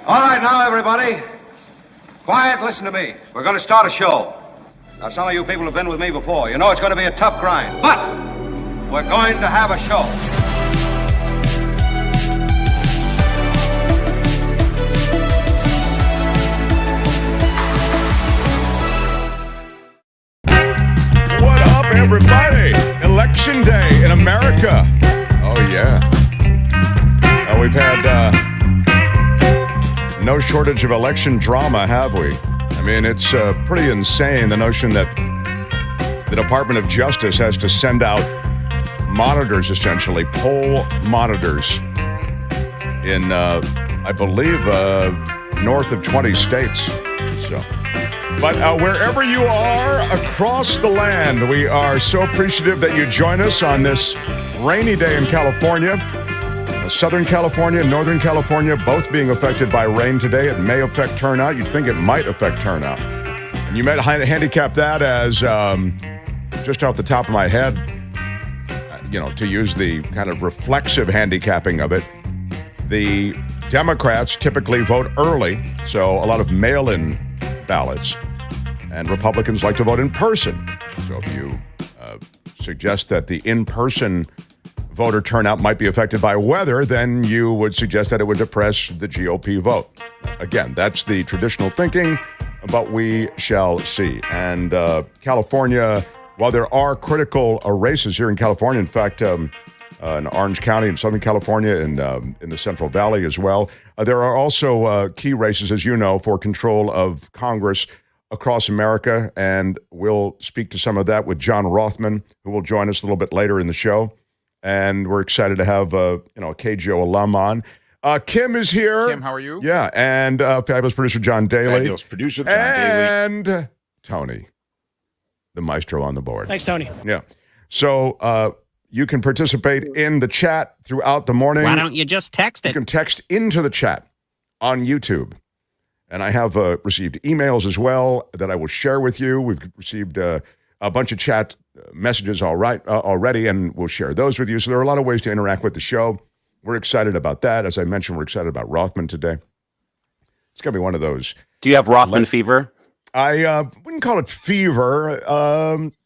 All right, now, everybody. Quiet, listen to me. We're going to start a show. Now, some of you people have been with me before. You know it's going to be a tough grind. But we're going to have a show. What up, everybody? Election day in America. Oh, yeah. We've had no shortage of election drama, have we? I mean, it's pretty insane, the notion that the Department of Justice has to send out monitors, essentially, poll monitors in, I believe, north of 20 states. So, but wherever you are across the land, we are so appreciative that you join us on this rainy day in California. Southern California and Northern California both being affected by rain today. It may affect turnout. You'd think it might affect turnout. And you might handicap that as, just off the top of my head, to use the kind of reflexive handicapping of it, the Democrats typically vote early, so a lot of mail-in ballots, and Republicans like to vote in person. So if you suggest that the in-person voter turnout might be affected by weather, then you would suggest that it would depress the GOP vote. Again, that's the traditional thinking, but we shall see. And California, while there are critical races here in California, in fact, in Orange County in Southern California and in the Central Valley as well, there are also key races, as you know, for control of Congress across America. And we'll speak to some of that with John Rothmann, who will join us a little bit later in the show. And we're excited to have a KGO alum on. Kim is here. Kim, how are you? Yeah, and fabulous producer John Daly. Fabulous producer John Daly. And Tony, the maestro on the board. Thanks, Tony. Yeah. So you can participate in the chat throughout the morning. Why don't you just text it? You can text into the chat on YouTube. And I have received emails as well that I will share with you. We've received a bunch of chat messages already, and we'll share those with you. So there are a lot of ways to interact with the show. We're excited about that. As I mentioned, we're excited about Rothmann today. It's going to be one of those. Do you have Rothmann fever? I wouldn't call it fever.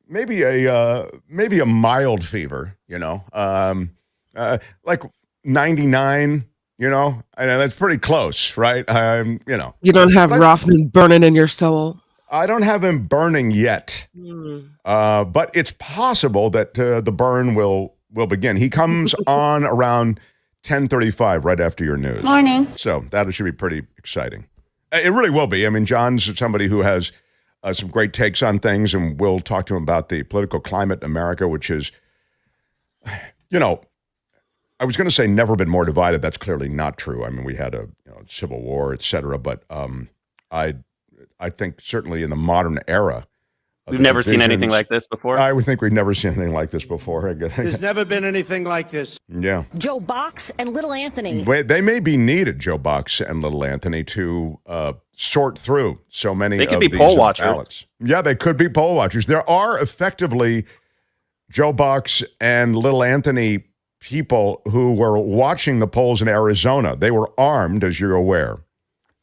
Maybe a mild fever, like 99, I know that's pretty close, right? You don't have Rothmann burning in your soul. I don't have him burning yet, but it's possible that the burn will begin. He comes on around 10:35, right after your news. Morning. So that should be pretty exciting. It really will be. I mean, John's somebody who has some great takes on things, and we'll talk to him about the political climate in America, which is, I was going to say never been more divided. That's clearly not true. I mean, we had a civil war, et cetera, but I think certainly in the modern era. We've never seen anything like this before. I would think we've never seen anything like this before. There's never been anything like this. Yeah. Joe Box and Little Anthony. They may be needed, Joe Box and Little Anthony, to sort through so many They could of be these poll watchers. ballots. Yeah, they could be poll watchers. There are effectively Joe Box and Little Anthony people who were watching the polls in Arizona. They were armed, as you're aware.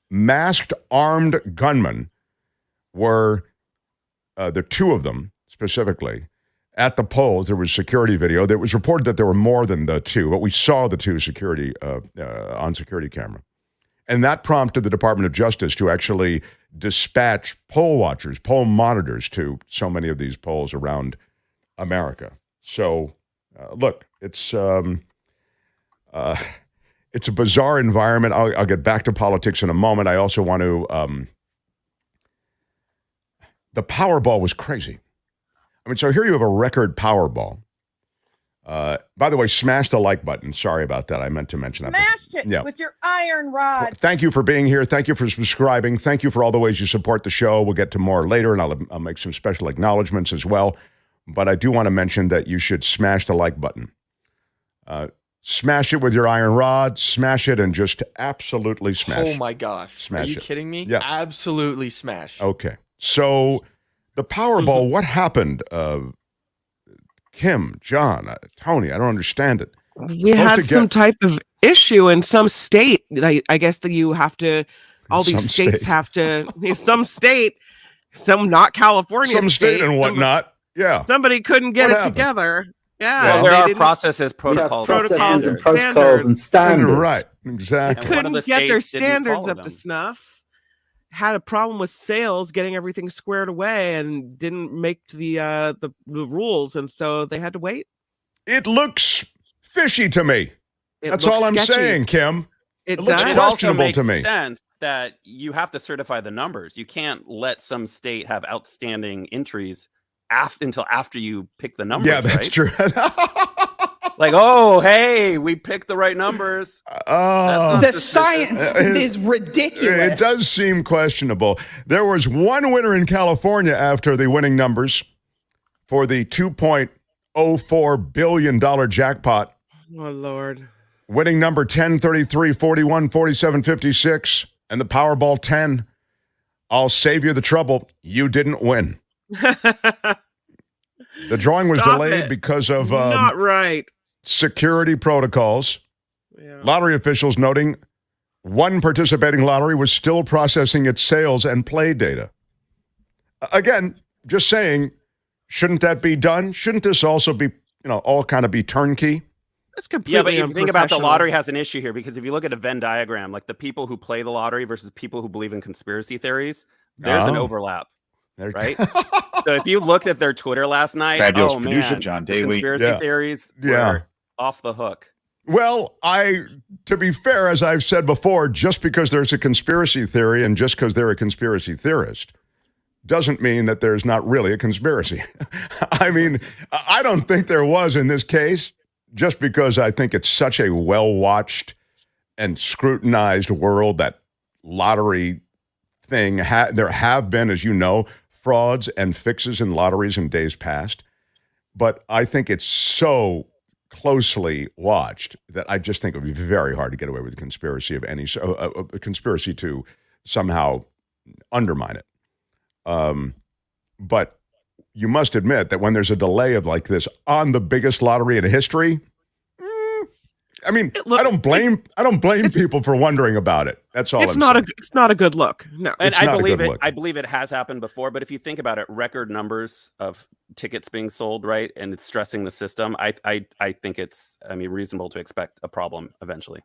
Masked, armed gunmen were, there are two of them specifically, at the polls. There was security video. There was reported that there were more than the two, but we saw the two on security camera. And that prompted the Department of Justice to actually dispatch poll watchers, poll monitors to so many of these polls around America. So, look, it's a bizarre environment. I'll get back to politics in a moment. I also want to, the Powerball was crazy. I mean, so here you have a record Powerball. By the way, smash the like button. Sorry about that. I meant to mention that. Smash it with your iron rod. Thank you for being here. Thank you for subscribing. Thank you for all the ways you support the show. We'll get to more later, and I'll make some special acknowledgments as well. But I do want to mention that you should smash the like button. Smash it with your iron rod. Smash it and just absolutely smash. Oh, my gosh. Smash Are you it. kidding me? Yeah. Absolutely smash. Okay. So the Powerball, what happened? Kim, John, Tony, I don't understand it. We had some type of issue in some state. I guess that you have to. All these Some states state. have to. Some state, some not California. Some state and whatnot. Yeah. Somebody couldn't get What it happened? together. Yeah. Well, and there they are didn't- processes, protocols, protocols and and protocols and standards. Right. They Exactly. And one of couldn't the get their states didn't standards follow up to them. snuff. Had a problem with sales, getting everything squared away, and didn't make the rules, and so they had to wait. It looks fishy to me. It That's looks all I'm sketchy. saying, Kim. It looks does. It also questionable makes to me. sense that you have to certify the numbers. You can't let some state have outstanding entries until after you pick the numbers. Yeah, that's right? true. Like, oh, hey, we picked the right numbers. Oh, The science is ridiculous. it does seem questionable. There was one winner in California after the winning numbers for the $2.04 billion jackpot. Oh Lord. Winning number 10, 33, 41, 47, 56, and the Powerball 10. I'll save you the trouble. You didn't win. The drawing was Stop delayed it. because of Not right. security protocols. Yeah. Lottery officials noting one participating lottery was still processing its sales and play data. Again, just saying, shouldn't that be done? Shouldn't this also be, all kind of be turnkey? That's completely Yeah, but if you think about the unprofessional. lottery has an issue here, because if you look at a Venn diagram, like the people who play the lottery versus people who believe in conspiracy theories, there's an Oh. overlap, There- right? So if you looked at their Twitter last night, Fabulous oh producer, man, John the Daly. conspiracy Yeah. theories Yeah. were off the hook. Well, to be fair, as I've said before, just because there's a conspiracy theory and just because they're a conspiracy theorist doesn't mean that there's not really a conspiracy. I mean, I don't think there was in this case, just because I think it's such a well-watched and scrutinized world, that lottery thing. There have been, as you know, frauds and fixes in lotteries in days past. But I think it's so closely watched that I just think it would be very hard to get away with a conspiracy of any a conspiracy to somehow undermine it. But you must admit that when there's a delay of like this on the biggest lottery in history, I mean, I don't blame people for wondering about it. That's all. It's I'm not saying. it's not a good look. No. And It's I not a believe good it. look. I believe it has happened before. But if you think about it, record numbers of tickets being sold, right, and it's stressing the system. I think it's reasonable to expect a problem eventually.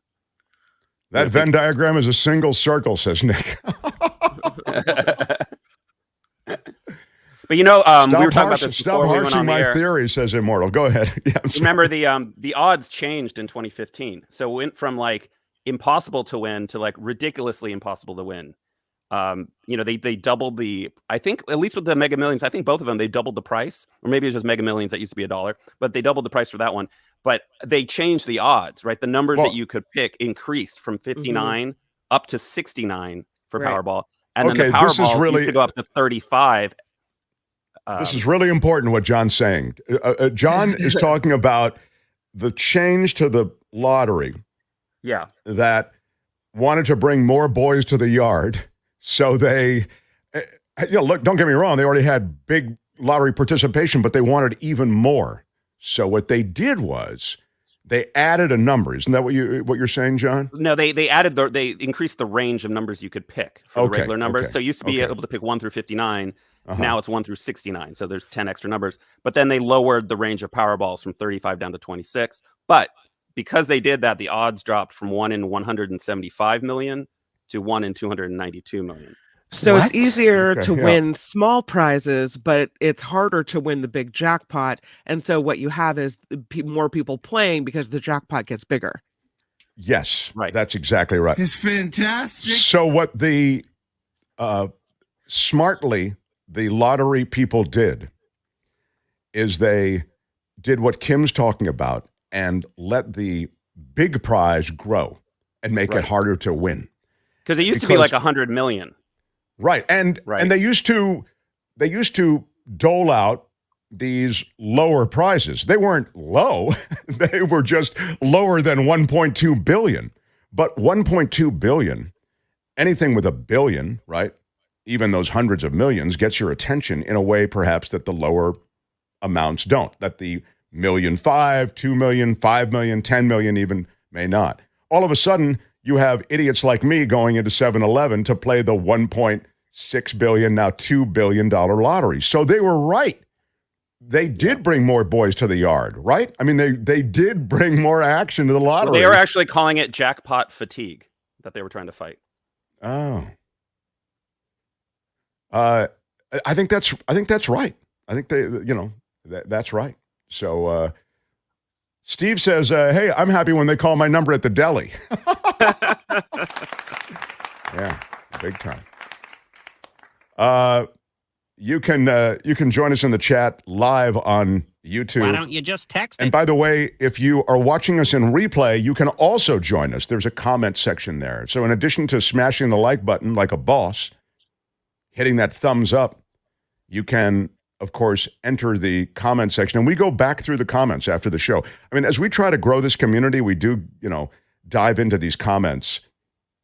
That Venn diagram is a single circle, says Nick. But we were talking about this Stop before we went harsing on the my air. theory, says Immortal. Go ahead. Yeah, I'm sorry. Remember the odds changed in 2015, so it went from like impossible to win to like ridiculously impossible to win. They doubled the. I think at least with the Mega Millions, I think both of them they doubled the price, or maybe it's just Mega Millions that used to be $1, but they doubled the price for that one. But they changed the odds, right? The numbers that you could pick increased from 59 up to 69 for Right. Powerball, and Okay, then the this is Powerball really- used to go up to 35. This is really important what John's saying. John is talking about the change to the lottery Yeah. that wanted to bring more boys to the yard. So they, look, don't get me wrong, they already had big lottery participation, but they wanted even more. So what they did was they added a number. Isn't that what you're saying, John? No, they increased the range of numbers you could pick for the Okay, regular numbers. okay, So you used to be okay. able to pick 1 through 59. Uh-huh. Now it's 1 through 69. So there's 10 extra numbers. But then they lowered the range of Powerballs from 35 down to 26. But because they did that, the odds dropped from 1 in 175 million to 1 in 292 million. So What? it's easier Okay, to yeah. win small prizes, but it's harder to win the big jackpot. And so what you have is more people playing because the jackpot gets bigger. Yes, Right. That's exactly right. It's fantastic. So what the smartly the lottery people did is they did what Kim's talking about and let the big prize grow and make it harder to win. Because it used to be Because- like 100 million. Right. And Right. and they used to dole out these lower prizes. They weren't low. They were just lower than 1.2 billion. But 1.2 billion, anything with a billion, right? Even those hundreds of millions gets your attention in a way perhaps that the lower amounts don't. That the 1.5 million, 2 million, 5 million, 10 million even may not. all of a sudden, you have idiots like me going into 7-Eleven to play the $1.6 billion, now $2 billion lottery. So they were right. They did bring more boys to the yard, right? I mean, they did bring more action to the lottery. Well, they are actually calling it jackpot fatigue that they were trying to fight. Oh. I think that's right. I think that's right. So Steve says, hey, I'm happy when they call my number at the deli. Yeah, big time. You can join us in the chat live on YouTube. Why don't you just text it? And by the way, if you are watching us in replay, you can also join us. There's a comment section there. So in addition to smashing the like button like a boss, hitting that thumbs up, you can, of course, enter the comment section. And we go back through the comments after the show. I mean, as we try to grow this community, we do, dive into these comments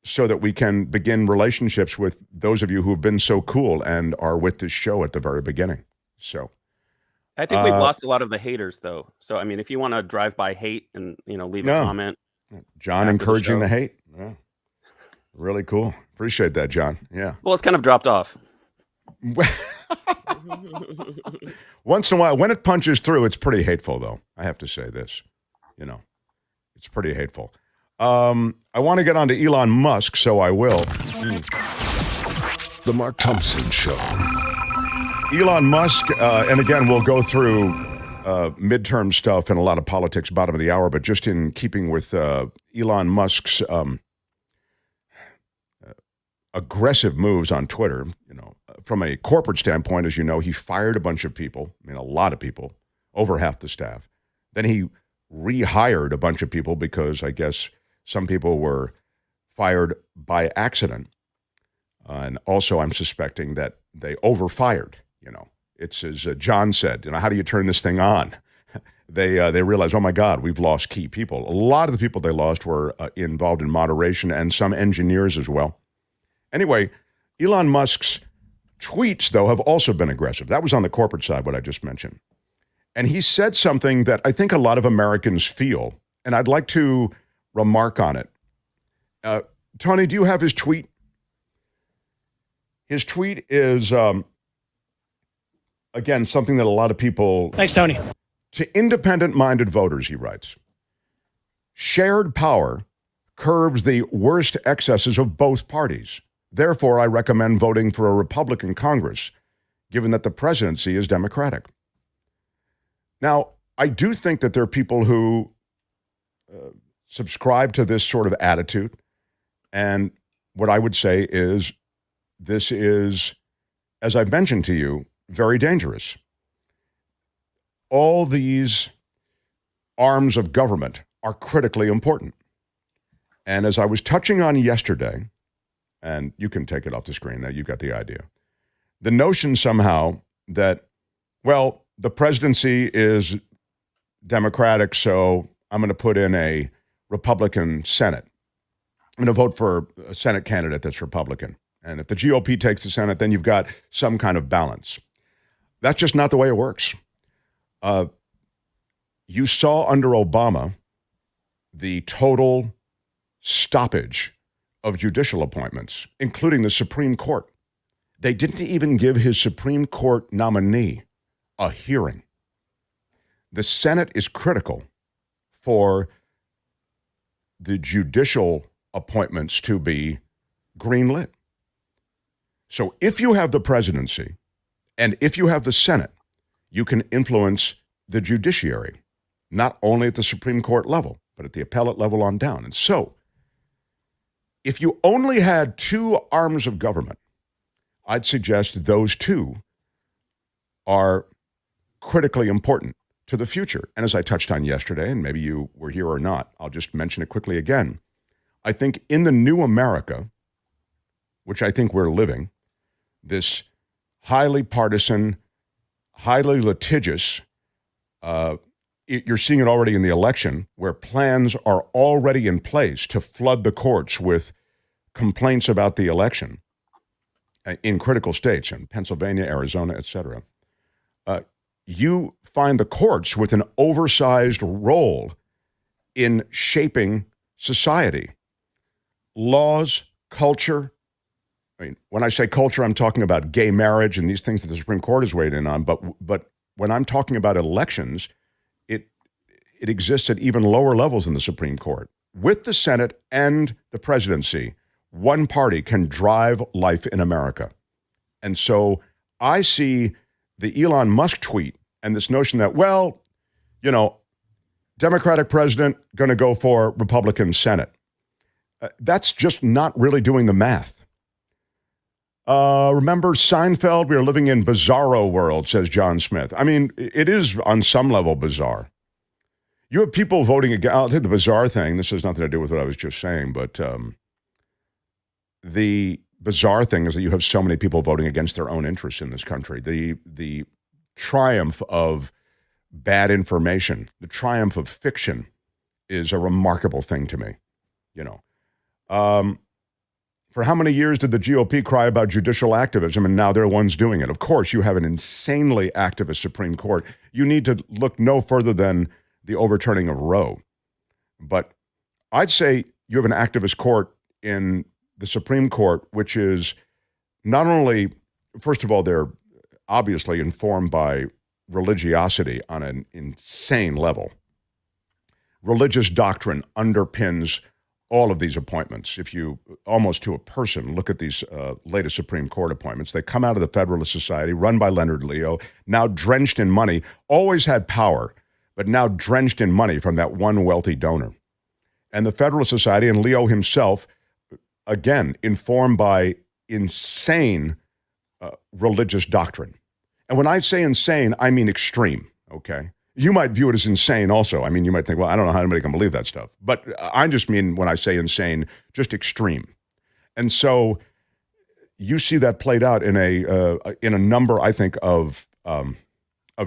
so that we can begin relationships with those of you who have been so cool and are with this show at the very beginning. So I think we've lost a lot of the haters, though. So, I mean, if you want to drive by hate and, leave a comment. John encouraging the hate. Yeah. Really cool. Appreciate that, John. Yeah. Well, it's kind of dropped off. Once in a while, when it punches through, it's pretty hateful, though. I have to say this. It's pretty hateful. I want to get on to Elon Musk, so I will. The Mark Thompson Show. Elon Musk, and again, we'll go through midterm stuff and a lot of politics, bottom of the hour, but just in keeping with Elon Musk's aggressive moves on Twitter, from a corporate standpoint, as you know, he fired a bunch of people, a lot of people, over half the staff. Then he rehired a bunch of people because I guess some people were fired by accident. And also I'm suspecting that they overfired, It's as John said, how do you turn this thing on? They realized, oh my God, we've lost key people. A lot of the people they lost were involved in moderation and some engineers as well. Anyway, Elon Musk's tweets, though, have also been aggressive. That was on the corporate side, what I just mentioned. And he said something that I think a lot of Americans feel, and I'd like to remark on it. Tony, do you have his tweet? His tweet is, again, something that a lot of people... Thanks, Tony. To independent-minded voters, he writes, shared power curbs the worst excesses of both parties. Therefore, I recommend voting for a Republican Congress, given that the presidency is Democratic. Now, I do think that there are people who subscribe to this sort of attitude. And what I would say is this is, as I've mentioned to you, very dangerous. All these arms of government are critically important. And as I was touching on yesterday, and you can take it off the screen, that you got the idea. The notion somehow that, well, the presidency is Democratic, so I'm going to put in a Republican Senate. I'm going to vote for a Senate candidate that's Republican. And if the GOP takes the Senate, then you've got some kind of balance. That's just not the way it works. You saw under Obama the total stoppage of judicial appointments, including the Supreme Court. They didn't even give his Supreme Court nominee a hearing. The Senate is critical for the judicial appointments to be greenlit. So if you have the presidency and if you have the Senate, you can influence the judiciary, not only at the Supreme Court level, but at the appellate level on down. And so, if you only had two arms of government, I'd suggest those two are critically important to the future. And as I touched on yesterday, and maybe you were here or not, I'll just mention it quickly again. I think in the new America, which I think we're living, this highly partisan, highly litigious, you're seeing it already in the election, where plans are already in place to flood the courts with complaints about the election in critical states, in Pennsylvania, Arizona, et cetera. You find the courts with an oversized role in shaping society, laws, culture. I mean, when I say culture, I'm talking about gay marriage and these things that the Supreme Court has weighed in on. But when I'm talking about elections, it exists at even lower levels in the Supreme Court. With the Senate and the presidency, one party can drive life in America. And so I see the Elon Musk tweet and this notion that, well, you know, Democratic president going to go for Republican Senate. That's just not really doing the math. Remember Seinfeld? We are living in bizarro world, says John Smith. I mean, it is on some level bizarre. You have people voting against, I'll take the bizarre thing. This has nothing to do with what I was just saying, but the bizarre thing is that you have so many people voting against their own interests in this country. The triumph of bad information, the triumph of fiction is a remarkable thing to me, you know. For how many years did the GOP cry about judicial activism, and now they're the ones doing it? Of course, you have an insanely activist Supreme Court. You need to look no further than the overturning of Roe. But I'd say you have an activist court in the Supreme Court, which is not only, first of all, they're obviously informed by religiosity on an insane level. Religious doctrine underpins all of these appointments. If you, almost to a person, look at these latest Supreme Court appointments, they come out of the Federalist Society, run by Leonard Leo, now drenched in money, always had power, but now drenched in money from that one wealthy donor. And the Federalist Society and Leo himself, again, informed by insane religious doctrine. And when I say insane, I mean extreme, okay? You might view it as insane also. I mean, you might think, well, I don't know how anybody can believe that stuff. But I just mean, when I say insane, just extreme. And so you see that played out in a number, I think, of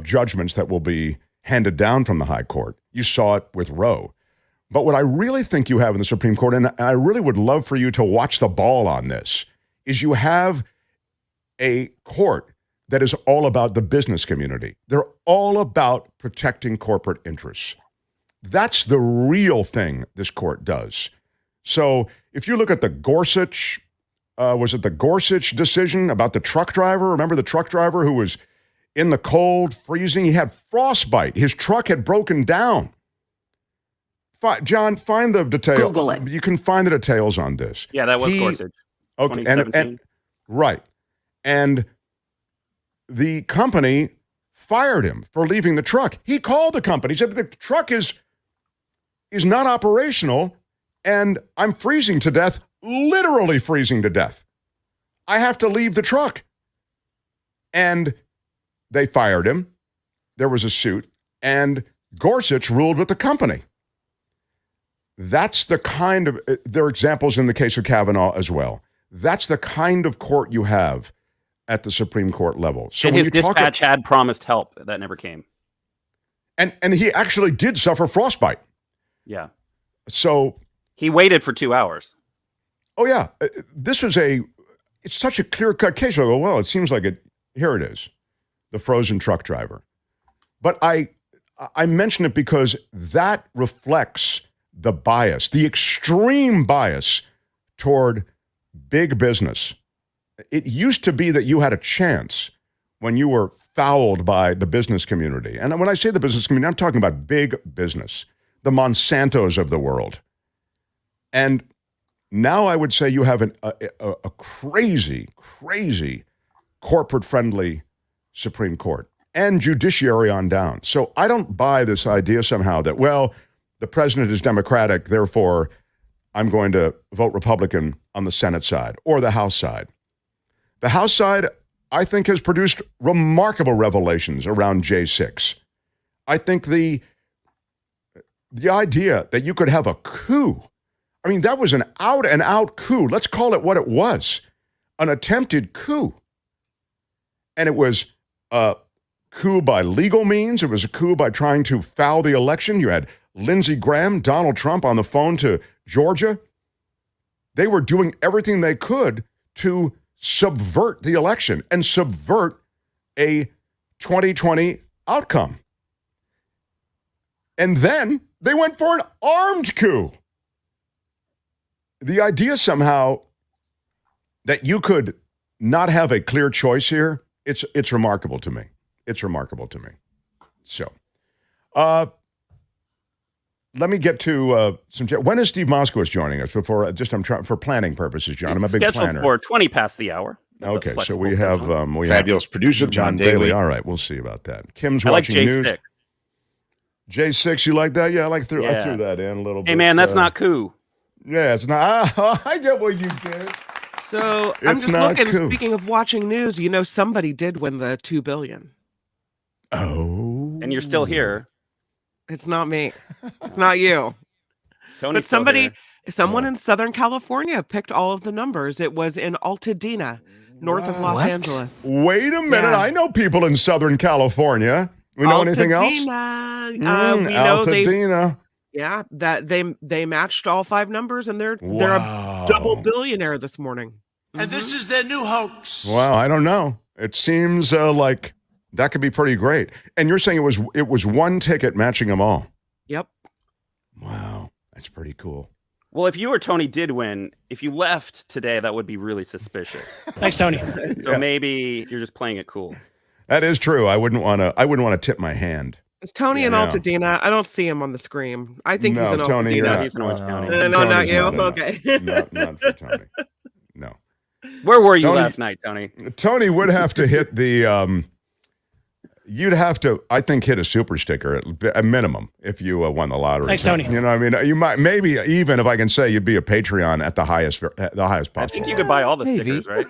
judgments that will be handed down from the high court. You saw it with Roe. But what I really think you have in the Supreme Court, and I really would love for you to watch the ball on this, is you have a court that is all about the business community. They're all about protecting corporate interests. That's the real thing this court does. So if you look at the Gorsuch, was it the Gorsuch decision about the truck driver? Remember the truck driver who was in the cold, freezing? He had frostbite. His truck had broken down. John, find the detail. Google it. You can find the details on this. Yeah, that was Gorsuch. Okay, and right. And the company fired him for leaving the truck. He called the company, said the truck is not operational, and I'm freezing to death, literally freezing to death. I have to leave the truck. And they fired him. There was a suit, and Gorsuch ruled with the company. That's the kind of, there are examples in the case of Kavanaugh as well. That's the kind of court you have at the Supreme Court level. So and his dispatch had promised help. That never came. And he actually did suffer frostbite. Yeah. So he waited for 2 hours. Oh, yeah. This was it's such a clear-cut case. I go, well, it seems like it. Here it is, the frozen truck driver. But I mention it because that reflects the bias, the extreme bias toward big business. It used to be that you had a chance when you were fouled by the business community. And when I say the business community, I'm talking about big business, the Monsantos of the world. And now I would say you have a crazy, crazy corporate-friendly Supreme Court and judiciary on down. So I don't buy this idea somehow that, well, the president is Democratic, therefore I'm going to vote Republican on the Senate side or the House side. The House side, I think, has produced remarkable revelations around J6. I think the idea that you could have a coup, I mean, that was an out-and-out coup. Let's call it what it was, an attempted coup. And it was a coup by legal means. It was a coup by trying to foul the election. You had Lindsey Graham, Donald Trump on the phone to Georgia. They were doing everything they could to subvert the election and subvert a 2020 outcome. And then they went for an armed coup. the idea somehow that you could not have a clear choice here, it's remarkable to me. It's remarkable to me. So, let me get to some. When is Steve Moskowitz joining us? I'm trying for planning purposes, John. I'm a big scheduled planner. for 20 past the hour. That's okay, so we have Fabulous producer John Daly. All right, we'll see about that. Kim's I like watching news. J6. J6, you like that? Yeah, I threw Yeah. that in a little bit. Hey man, that's not cool. Yeah, it's not. I get what you did. So I'm It's just not looking. cool. Speaking of watching news, somebody did win the $2 billion. Oh. And you're still here. It's not me. It's not you. Tony's But somebody, still here. someone in Southern California picked all of the numbers. It was in Altadena, north of Los Angeles. Wait a minute. Yeah. I know people in Southern California. We know anything else? We know Altadena. that they matched all 5 numbers, and they're Wow. a double billionaire this morning. And this is their new hoax. Wow, I don't know. It seems like that could be pretty great. And you're saying it was one ticket matching them all. Yep. Wow, that's pretty cool. Well, if you or Tony did win, if you left today, that would be really suspicious. Thanks, Tony. So maybe you're just playing it cool. That is true. I wouldn't want to tip my hand. It's Tony in Yeah. Altadena. I don't see him on the screen. I think he's in No, Tony, you're Altadena. not. He's in Orange County. No, not Tony's you. not enough. Okay. Not for Tony. No. Where were you Tony- last night, Tony? Tony would have to hit the. You'd have to, I think, hit a super sticker at a minimum if you won the lottery. Thanks, Tony. You know, what I mean, you might maybe even if I can say you'd be a Patreon at the highest I possible. think you could buy all the stickers, right?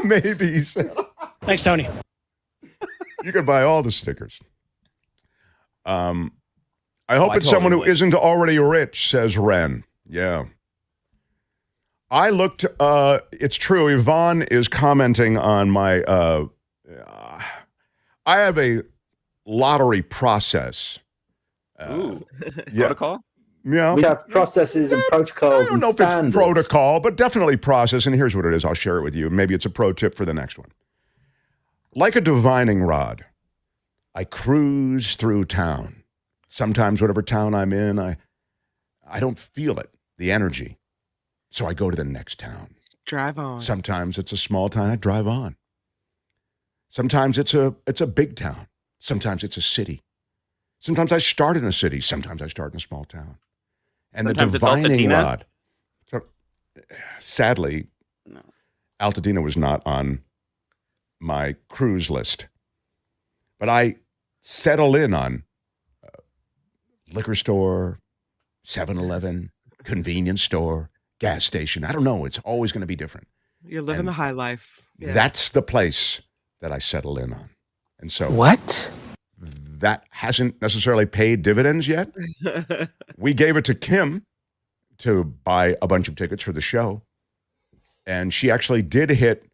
Maybe he said. Thanks, Tony. You could buy all the stickers. I hope I it's someone totally who would. isn't already rich, says Ren. Yeah. I looked, it's true. Yvonne is commenting on my, I have a lottery process. Ooh. Yeah. Protocol? Yeah. We have processes and protocols I don't and know if it's standards. protocol, but definitely process. And here's what it is. I'll share it with you. Maybe it's a pro tip for the next one. Like a divining rod, I cruise through town. Sometimes whatever town I'm in, I don't feel it, the energy. So I go to the next town. Drive on. Sometimes it's a small town, I drive on. Sometimes it's a big town. Sometimes it's a city. Sometimes I start in a city. Sometimes I start in a small town. And Sometimes the it's divining Altadena? rod. Sadly, No. Altadena was not on my cruise list. But I settle in on liquor store, 7-Eleven, convenience store, gas station. I don't know. It's always going to be different. You're living And the high life. Yeah. That's the place that I settle in on. And so What? that hasn't necessarily paid dividends yet. We gave it to Kim to buy a bunch of tickets for the show. And she actually did hit.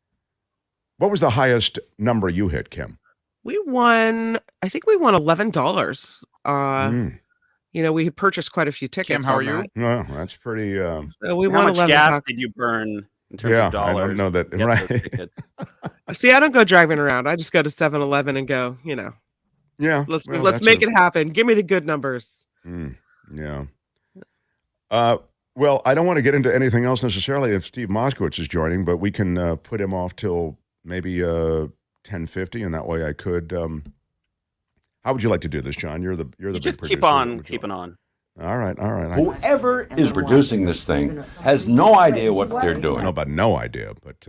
What was the highest number you hit, Kim? We won. I think we won $11. We purchased quite a few tickets. Kim, how on are you? that. No, that's pretty. So we How won much 11 gas bucks. did you burn in terms Yeah, of I dollars? don't know that. to get Right. those tickets? See, I don't go driving around. I just go to 7-Eleven and go. Yeah. Let's well, let's that's make a- it happen. Give me the good numbers. Yeah. Well, I don't want to get into anything else necessarily if Steve Moskowitz is joining, but we can put him off till maybe 10:50, and that way I could. How would you like to do this, John? You're the You big just producer. keep What on would you keeping like? on. All right. Whoever is producing this thing has no idea what they're I don't doing. know about no idea, but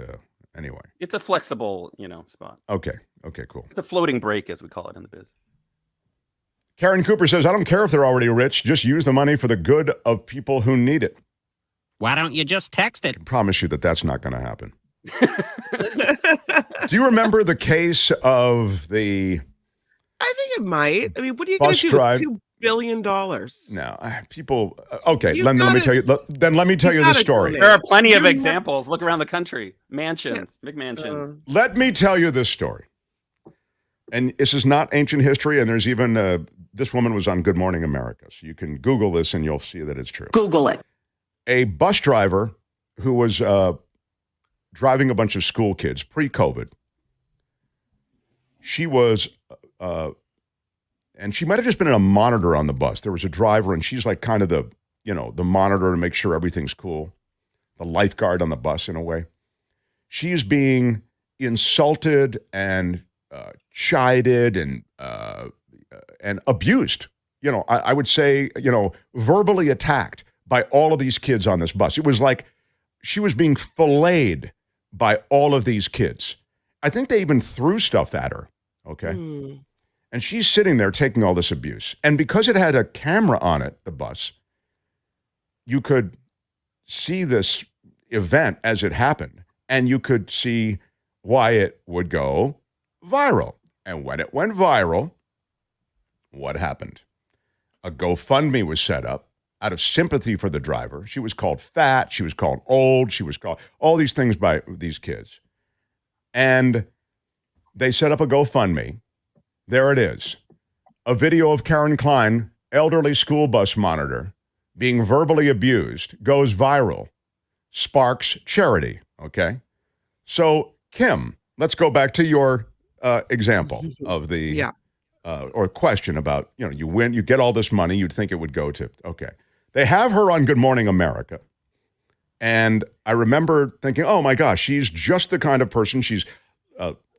anyway. It's a flexible, spot. Okay, cool. It's a floating break, as we call it in the biz. Karen Cooper says, I don't care if they're already rich. Just use the money for the good of people who need it. Why don't you just text it? I can promise you that that's not going to happen. Do you remember the case of the I think it might. I mean, what are you going Bus to do drive- with $2 billion? No, people. Okay, You let me gotta- tell you. Let me tell you the gotta story. donate. There are plenty of You're not- examples. Look around the country. Mansions, McMansions. Let me tell you this story. And this is not ancient history. And there's even this woman was on Good Morning America, so you can Google this and you'll see that it's true. Google it. A bus driver who was driving a bunch of school kids pre-COVID. She was. And she might have just been in a monitor on the bus. There was a driver, and she's like kind of the monitor to make sure everything's cool. the lifeguard on the bus in a way. She is being insulted and chided and abused. I would say, verbally attacked by all of these kids on this bus. It was like she was being filleted by all of these kids. I think they even threw stuff at her, okay? And she's sitting there taking all this abuse. And because it had a camera on it, the bus, you could see this event as it happened. And you could see why it would go viral. And when it went viral, what happened? A GoFundMe was set up out of sympathy for the driver. She was called fat. She was called old. She was called all these things by these kids. And they set up a GoFundMe. There it is. A video of Karen Klein, elderly school bus monitor, being verbally abused, goes viral, sparks charity, okay? So, Kim, let's go back to your example of the, or question about, you win, you get all this money, you'd think it would go to, okay. They have her on Good Morning America. And I remember thinking, oh my gosh, she's just the kind of person, she's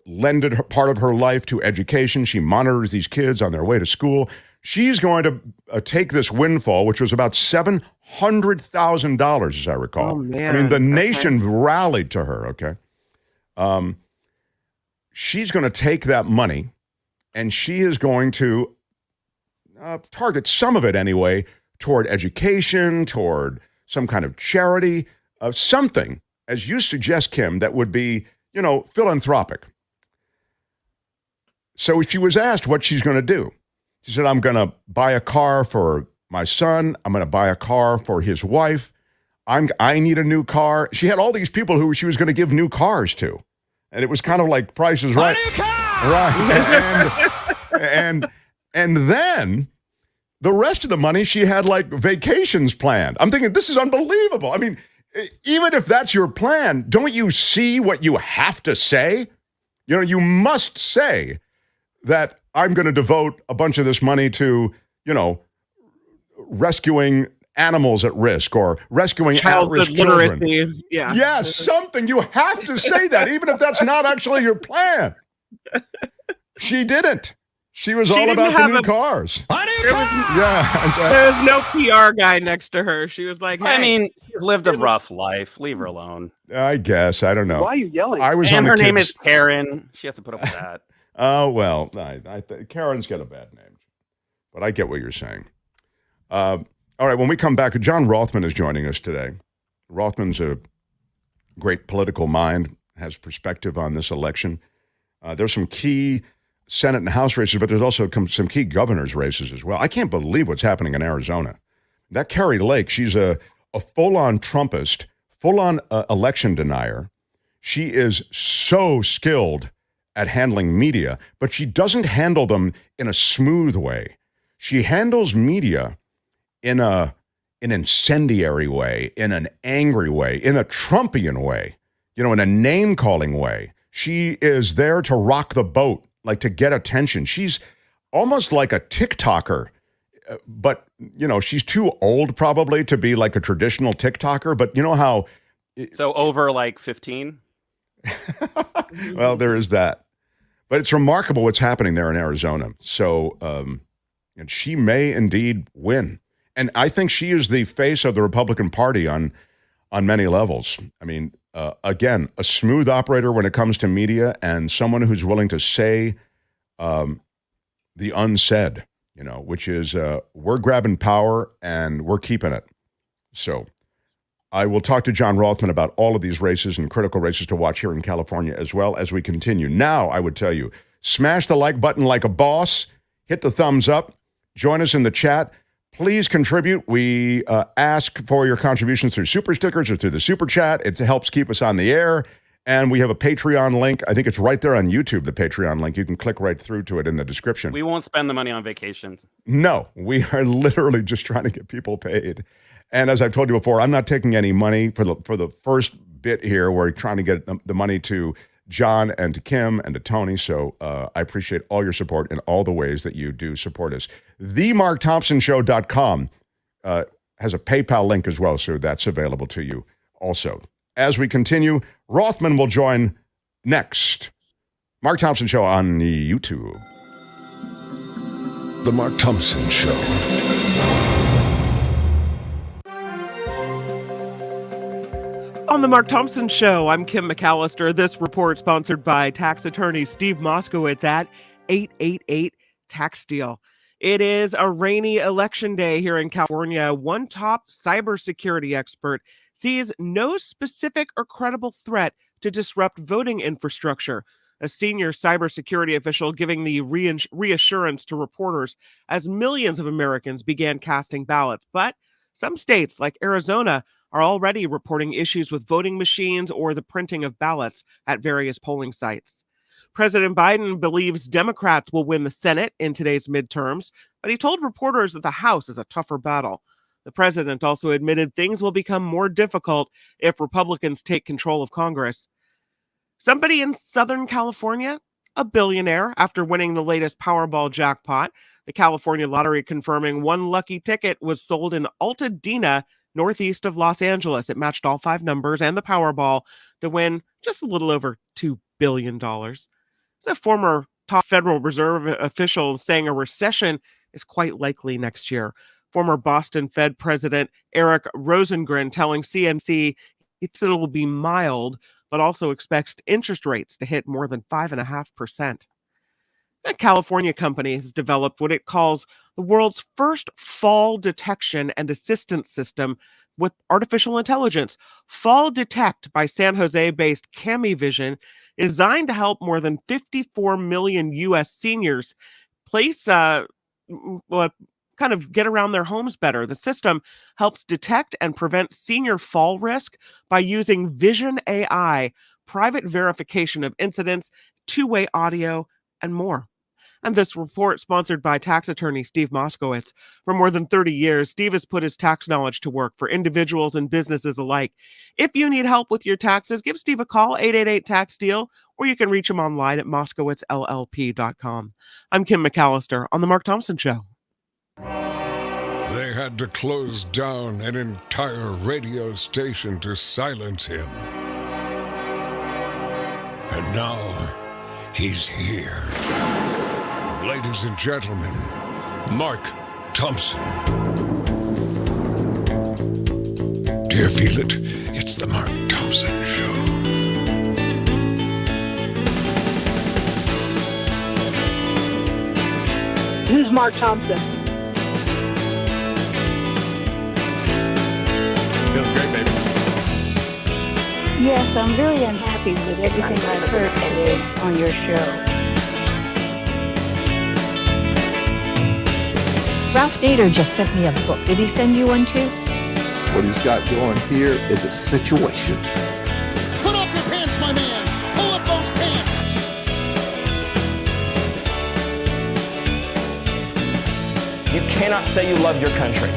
lended part of her life to education. She monitors these kids on their way to school. She's going to take this windfall, which was about $700,000, as I recall. Oh, man. I mean, the nation rallied to her, okay? She's going to take that money, and she is going to target some of it anyway toward education, toward some kind of charity, something, as you suggest, Kim, that would be, philanthropic. So she was asked what she's going to do. She said, I'm going to buy a car for my son. I'm going to buy a car for his wife. I need a new car. She had all these people who she was going to give new cars to. And it was kind of like Price is Right. Right. And then the rest of the money, she had like vacations planned. I'm thinking, this is unbelievable. I mean, even if that's your plan, don't you see what you have to say? You must say that I'm going to devote a bunch of this money to, rescuing animals at risk or rescuing at-risk children. Literacy. Yeah. Yes, something. You have to say that, even if that's not actually your plan. She didn't. She was all about the new cars. There was no PR guy next to her. She was like, hey. I mean, she's lived a rough life. Leave her alone. I guess. I don't know. Why are you yelling? And her name is Karen. She has to put up with that. Oh, well, Karen's got a bad name. But I get what you're saying. All right, when we come back, John Rothmann is joining us today. Rothmann's a great political mind, has perspective on this election. There's some key Senate and House races, but there's also some key governor's races as well. I can't believe what's happening in Arizona. That Carrie Lake, she's a full-on Trumpist, full-on election denier. She is so skilled at handling media, but she doesn't handle them in a smooth way. She handles media in an incendiary way, in an angry way, in a Trumpian way, in a name-calling way. She is there to rock the boat, like to get attention. She's almost like a TikToker, but, she's too old probably to be like a traditional TikToker, but you know how... So over like 15? Well, there is that. But it's remarkable what's happening there in Arizona. So, and she may indeed win. And I think she is the face of the Republican Party on many levels. I mean, again, a smooth operator when it comes to media and someone who's willing to say the unsaid, which is we're grabbing power and we're keeping it. So I will talk to John Rothmann about all of these races and critical races to watch here in California as well as we continue. Now, I would tell you, smash the like button like a boss, hit the thumbs up, join us in the chat. Please contribute. We ask for your contributions through super stickers or through the super chat. It helps keep us on the air. And we have a Patreon link. I think it's right there on YouTube, the Patreon link. You can click right through to it in the description. We won't spend the money on vacations. No, we are literally just trying to get people paid. And as I've told you before, I'm not taking any money for the first bit here. We're trying to get the money to John and to Kim and to Tony. So I appreciate all your support in all the ways that you do support us. TheMarkThompsonShow.com has a PayPal link as well, so that's available to you also. As we continue, Rothmann will join next. Mark Thompson Show on the YouTube. The Mark Thompson Show. On the Mark Thompson Show, I'm Kim McAllister. This report sponsored by tax attorney Steve Moskowitz at 888 Tax Deal. It is a rainy election day here in California. One top cybersecurity expert sees no specific or credible threat to disrupt voting infrastructure. A senior cybersecurity official giving the reassurance to reporters as millions of Americans began casting ballots. But some states, like Arizona, are already reporting issues with voting machines or the printing of ballots at various polling sites. President Biden believes Democrats will win the Senate in today's midterms, but he told reporters that the House is a tougher battle. The president also admitted things will become more difficult if Republicans take control of Congress. Somebody in Southern California, a billionaire, after winning the latest Powerball jackpot. The California lottery confirming one lucky ticket was sold in Altadena, northeast of Los Angeles. It matched all 5 numbers and the Powerball to win just a little over $2 billion. It's a former top Federal Reserve official saying a recession is quite likely next year. Former Boston Fed President Eric Rosengren telling CNBC he said it will be mild, but also expects interest rates to hit more than 5.5%. A California company has developed what it calls the world's first fall detection and assistance system with artificial intelligence. Fall Detect by San Jose-based CamiVision is designed to help more than 54 million U.S. seniors kind of get around their homes better. The system helps detect and prevent senior fall risk by using Vision AI, private verification of incidents, two-way audio, and more. And this report sponsored by tax attorney Steve Moskowitz. For more than 30 years, Steve has put his tax knowledge to work for individuals and businesses alike. If you need help with your taxes, give Steve a call, 888-TAX-DEAL, or you can reach him online at moskowitzllp.com. I'm Kim McAllister on The Mark Thompson Show. They had to close down an entire radio station to silence him. And now, he's here. Ladies and gentlemen, Mark Thompson. Do you feel it? It's the Mark Thompson Show. Who's Mark Thompson? Feels great, baby. Yes, I'm very unhappy with everything I've heard today on your show. Ralph Nader just sent me a book. Did he send you one too? What he's got going here is a situation. Put up your pants, my man. Pull up those pants. You cannot say you love your country.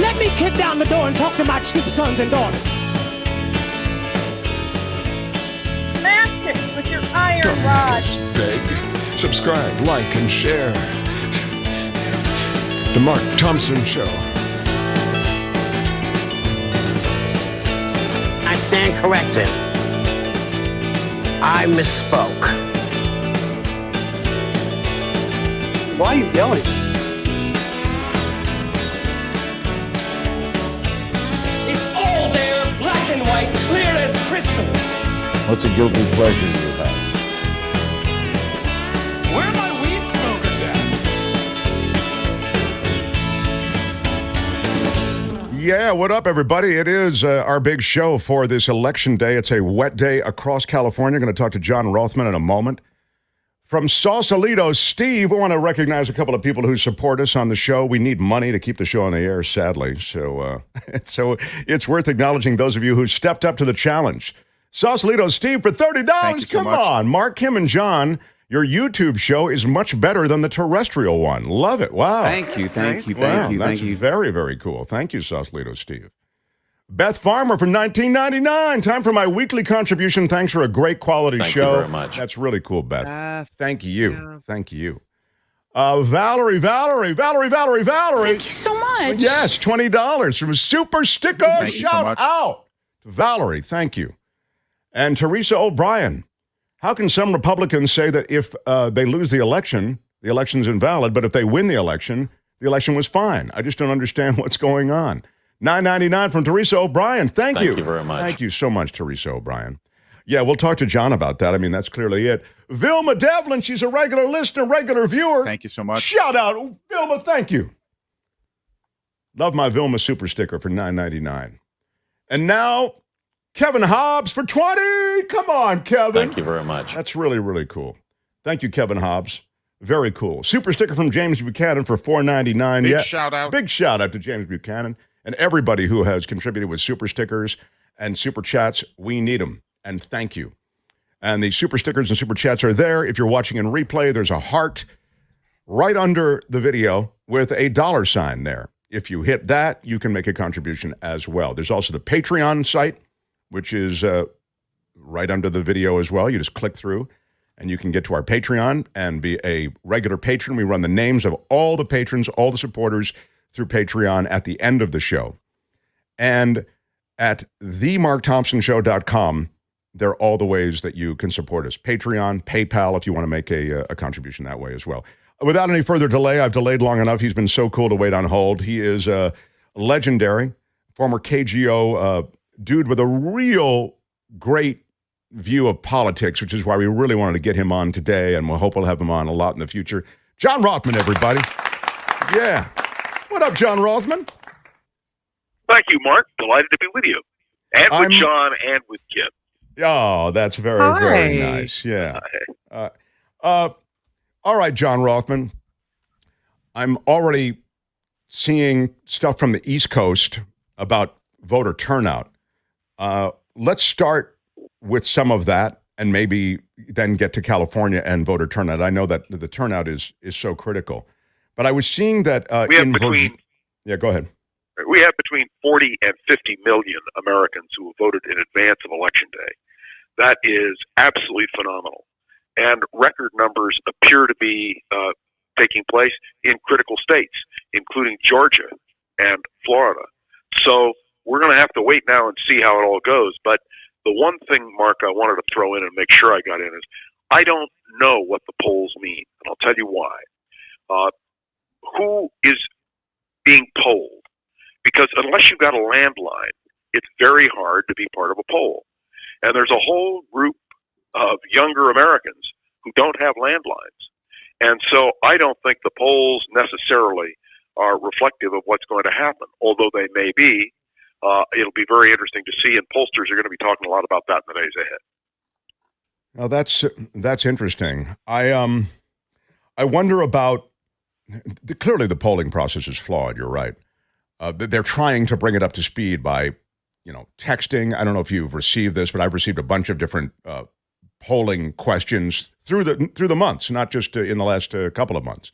Let me kick down the door and talk to my stupid sons and daughters. Smash it with your iron rod. Beg, subscribe, like, and share. The Mark Thompson Show. I stand corrected. I misspoke. Why are you yelling? It's all there, black and white, clear as crystal. What's a guilty pleasure you have? Where are my weed smokers at? Yeah, what up, everybody? It is our big show for this election day. It's a wet day across California. Going to talk to John Rothmann in a moment. From Sausalito, Steve, we want to recognize a couple of people who support us on the show. We need money to keep the show on the air, sadly. So it's worth acknowledging those of you who stepped up to the challenge. Sausalito, Steve, for $30. Come on. Mark, Kim, and John, your YouTube show is much better than the terrestrial one. Love it. Wow. Thank you. That's very, very cool. Thank you, Sausalito, Steve. Beth Farmer from $19.99. Time for my weekly contribution. Thanks for a great quality show. Thank you very much. That's really cool, Beth. Thank you. Yeah. Thank you. Valerie. Thank you so much. Yes, $20 from Super Sticker. Thank you so Shout much. out to Valerie. Thank you. And Teresa O'Brien. How can some Republicans say that if they lose the election's invalid, but if they win the election was fine? I just don't understand what's going on. $9.99 from Teresa O'Brien. Thank you. Thank you very much. Thank you so much, Teresa O'Brien. Yeah, we'll talk to John about that. I mean, that's clearly it. Vilma Devlin, she's a regular listener, regular viewer. Thank you so much. Shout out, Vilma, thank you. Love my Vilma super sticker for $9.99. And now, Kevin Hobbs for $20. Come on, Kevin. Thank you very much. That's really, really cool. Thank you, Kevin Hobbs. Very cool. Super sticker from James Buchanan for $4.99. Big shout out. Big shout out to James Buchanan and everybody who has contributed with super stickers and super chats. We need them. And thank you. And the super stickers and super chats are there. If you're watching in replay, there's a heart right under the video with a $sign there. If you hit that, you can make a contribution as well. There's also the Patreon site, which is right under the video as well. You just click through, and you can get to our Patreon and be a regular patron. We run the names of all the patrons, all the supporters through Patreon at the end of the show. And at themarkthompsonshow.com, there are all the ways that you can support us. Patreon, PayPal, if you want to make a contribution that way as well. Without any further delay, I've delayed long enough. He's been so cool to wait on hold. He is legendary, former KGO dude with a real great view of politics, which is why we really wanted to get him on today, and we'll hope we'll have him on a lot in the future. John Rothman, everybody. Yeah. What up, John Rothman? Thank you, Mark. Delighted to be with you. And with John and with Kim. Oh, that's very, very nice. Yeah. All right, John Rothman. I'm already seeing stuff from the East Coast about voter turnout. Let's start with some of that and maybe then get to California and voter turnout. I know that the turnout is so critical. But I was seeing that yeah, go ahead. We have between 40 and 50 million Americans who have voted in advance of Election Day. That is absolutely phenomenal. And record numbers appear to be taking place in critical states, including Georgia and Florida. So we're going to have to wait now and see how it all goes. But the one thing, Mark, I wanted to throw in and make sure I got in is I don't know what the polls mean, and I'll tell you why. Who is being polled? Because unless you've got a landline, it's very hard to be part of a poll. And there's a whole group of younger Americans who don't have landlines. And so I don't think the polls necessarily are reflective of what's going to happen, although they may be. It'll be very interesting to see, and pollsters are going to be talking a lot about that in the days ahead. Now that's interesting. I wonder about, clearly the polling process is flawed, you're right. They're trying to bring it up to speed by, texting. I don't know if you've received this, but I've received a bunch of different polling questions through the months, not just in the last couple of months.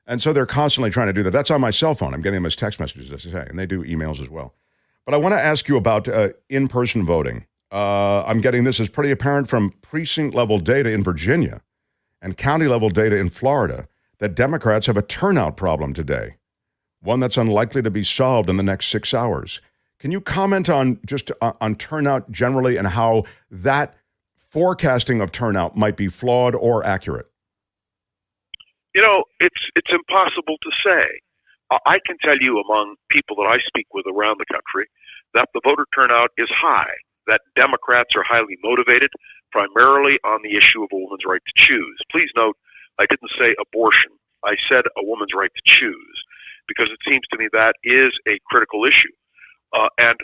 And so they're constantly trying to do that. That's on my cell phone. I'm getting them as text messages, as I say, and they do emails as well. But I want to ask you about in-person voting. I'm getting this as pretty apparent from precinct-level data in Virginia and county-level data in Florida that Democrats have a turnout problem today, one that's unlikely to be solved in the next 6 hours. Can you comment on just on turnout generally and how that forecasting of turnout might be flawed or accurate? It's impossible to say. I can tell you among people that I speak with around the country that the voter turnout is high, that Democrats are highly motivated, primarily on the issue of a woman's right to choose. Please note, I didn't say abortion. I said a woman's right to choose, because it seems to me that is a critical issue. And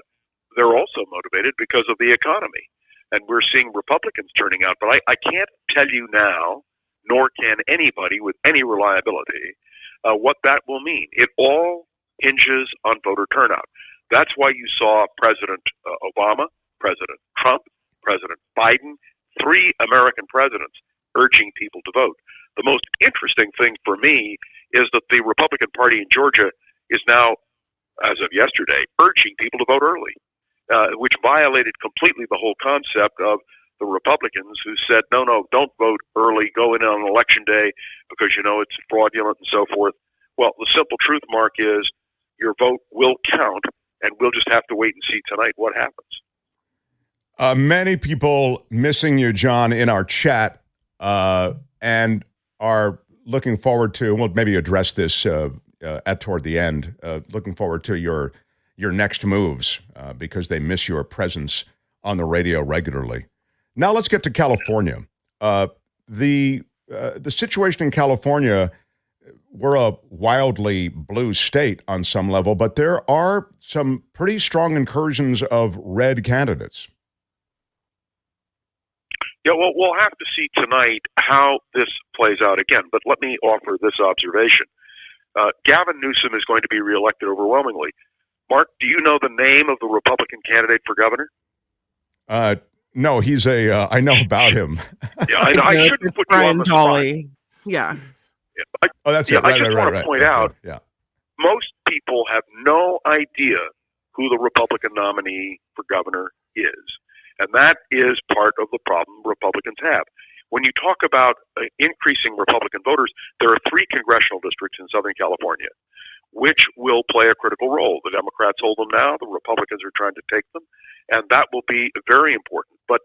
they're also motivated because of the economy. And we're seeing Republicans turning out. But I can't tell you now, nor can anybody with any reliability, what that will mean. It all hinges on voter turnout. That's why you saw President Obama, President Trump, President Biden, 3 American presidents urging people to vote. The most interesting thing for me is that the Republican Party in Georgia is now, as of yesterday, urging people to vote early, which violated completely the whole concept of the the Republicans who said, no, don't vote early, go in on election day because it's fraudulent and so forth. Well, the simple truth, Mark, is your vote will count, and we'll just have to wait and see tonight what happens. Many people missing you, John, in our chat and are looking forward to, we'll maybe address this toward the end, looking forward to your next moves because they miss your presence on the radio regularly. Now let's get to California. The situation in California, we're a wildly blue state on some level, but there are some pretty strong incursions of red candidates. Yeah, well, we'll have to see tonight how this plays out again. But let me offer this observation. Gavin Newsom is going to be reelected overwhelmingly. Mark, do you know the name of the Republican candidate for governor? No, he's I know about him. Yeah, I shouldn't put you on the spot. Yeah. That's it. I just want to point out, most people have no idea who the Republican nominee for governor is. And that is part of the problem Republicans have. When you talk about increasing Republican voters, there are 3 congressional districts in Southern California, which will play a critical role. The Democrats hold them now. The Republicans are trying to take them. And that will be very important. But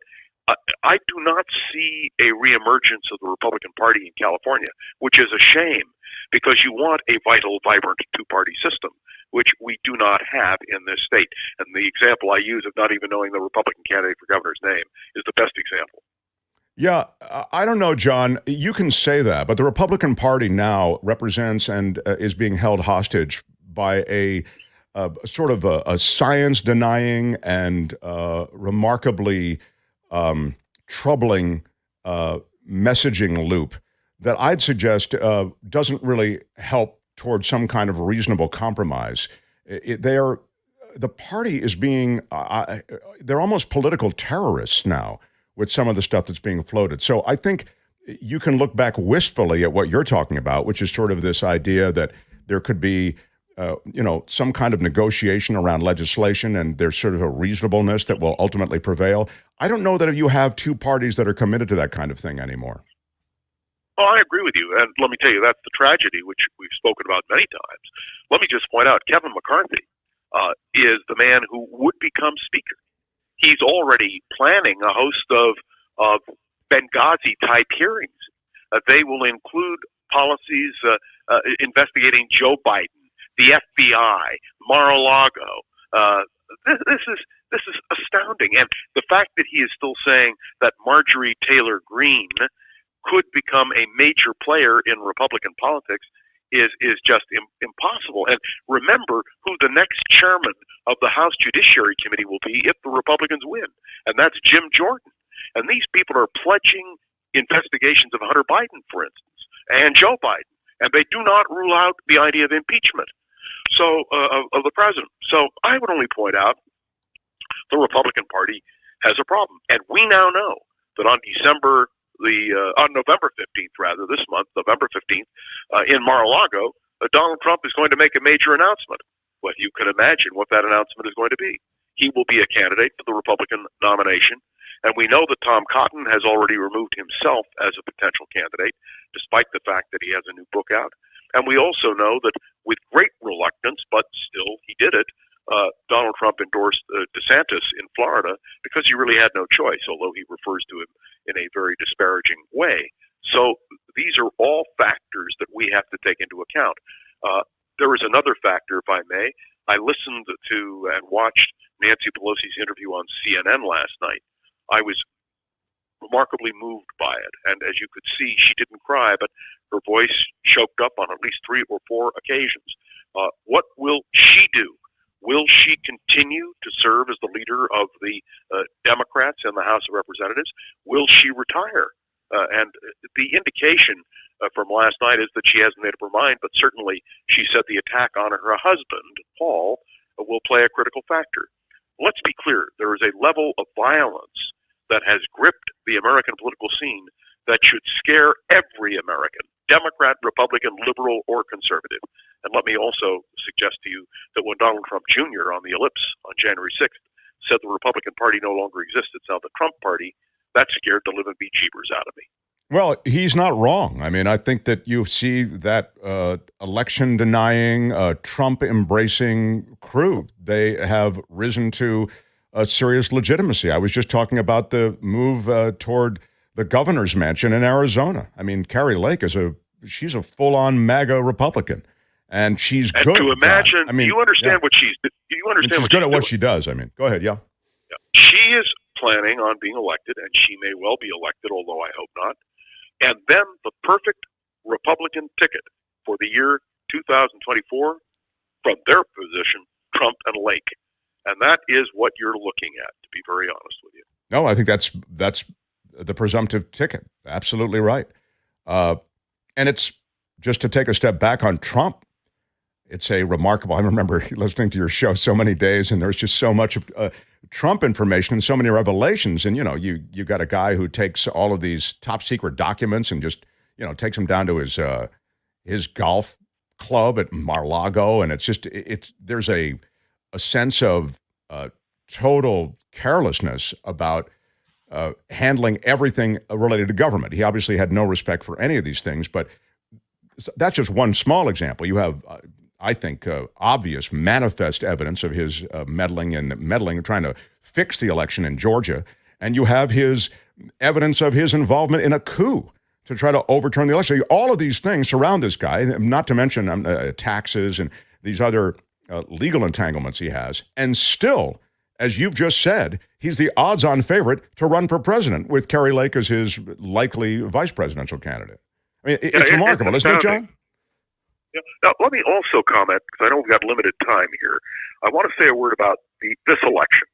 I do not see a reemergence of the Republican Party in California, which is a shame because you want a vital, vibrant two-party system, which we do not have in this state. And the example I use of not even knowing the Republican candidate for governor's name is the best example. Yeah, I don't know, John. You can say that, but the Republican Party now represents and is being held hostage by a sort of a science-denying and remarkably troubling messaging loop that I'd suggest doesn't really help towards some kind of reasonable compromise. The party is being, they're almost political terrorists now with some of the stuff that's being floated. So I think you can look back wistfully at what you're talking about, which is sort of this idea that there could be, some kind of negotiation around legislation and there's sort of a reasonableness that will ultimately prevail. I don't know that you have 2 parties that are committed to that kind of thing anymore. Well, I agree with you. And let me tell you, that's the tragedy, which we've spoken about many times. Let me just point out, Kevin McCarthy is the man who would become Speaker. He's already planning a host of Benghazi-type hearings. They will include policies investigating Joe Biden, the FBI, Mar-a-Lago. This is astounding. And the fact that he is still saying that Marjorie Taylor Greene could become a major player in Republican politics is just impossible. And remember who the next chairman of the House Judiciary Committee will be if the Republicans win, and that's Jim Jordan. And these people are pledging investigations of Hunter Biden, for instance, and Joe Biden, and they do not rule out the idea of impeachment of the president. So I would only point out the Republican Party has a problem, and we now know that on November 15th, this month, November 15th, in Mar-a-Lago, Donald Trump is going to make a major announcement. Well, you can imagine what that announcement is going to be. He will be a candidate for the Republican nomination, and we know that Tom Cotton has already removed himself as a potential candidate, despite the fact that he has a new book out. And we also know that with great reluctance, but still he did it, Donald Trump endorsed DeSantis in Florida because he really had no choice, although he refers to him in a very disparaging way. So these are all factors that we have to take into account. There is another factor, if I may. I listened to and watched Nancy Pelosi's interview on CNN last night. I was remarkably moved by it. And as you could see, she didn't cry, but her voice choked up on at least 3 or 4 occasions. What will she do? Will she continue to serve as the leader of the Democrats in the House of Representatives? Will she retire? And the indication from last night is that she hasn't made up her mind, but certainly she said the attack on her husband, Paul, will play a critical factor. Let's be clear. There is a level of violence that has gripped the American political scene that should scare every American, Democrat, Republican, liberal, or conservative. And let me also suggest to you that when Donald Trump Jr. on the ellipse on January 6th said the Republican Party no longer exists, it's now the Trump Party, that scared the living bejeebers out of me. Well, he's not wrong. I mean, I think that you see that election-denying, Trump-embracing crew. They have risen to a serious legitimacy. I was just talking about the move toward the governor's mansion in Arizona. I mean, Kari Lake she's a full-on MAGA Republican, and she's good. And to imagine, I mean, you understand yeah. what she's good at what she does. I mean, go ahead, yeah. She is planning on being elected, and she may well be elected, although I hope not. And then the perfect Republican ticket for the year 2024 from their position, Trump and Lake. And that is what you're looking at, to be very honest with you. No, I think that's the presumptive ticket. Absolutely right. And it's just to take a step back on Trump. It's a remarkable. I remember listening to your show so many days, and there's just so much Trump information and so many revelations. And you got a guy who takes all of these top secret documents and just takes them down to his golf club at Mar-a-Lago, and there's a sense of total carelessness about handling everything related to government. He obviously had no respect for any of these things, but that's just one small example. You have, I think, obvious, manifest evidence of his meddling, trying to fix the election in Georgia, and you have his evidence of his involvement in a coup to try to overturn the election. All of these things surround this guy, not to mention taxes and these other legal entanglements he has, and still, as you've just said, he's the odds-on favorite to run for president with Kari Lake as his likely vice presidential candidate. I mean, it's remarkable, isn't it, John? Yeah. Now, let me also comment, because I know we've got limited time here. I want to say a word about this election.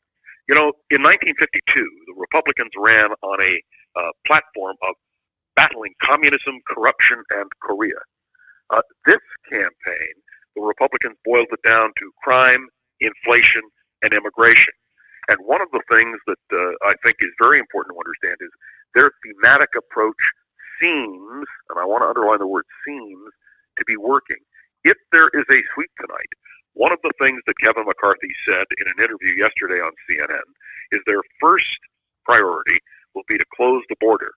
In 1952, the Republicans ran on a platform of battling communism, corruption, and Korea. This campaign, the Republicans boiled it down to crime, inflation, and immigration. And one of the things that I think is very important to understand is their thematic approach seems, and I want to underline the word seems, to be working. If there is a sweep tonight, one of the things that Kevin McCarthy said in an interview yesterday on CNN is their first priority will be to close the border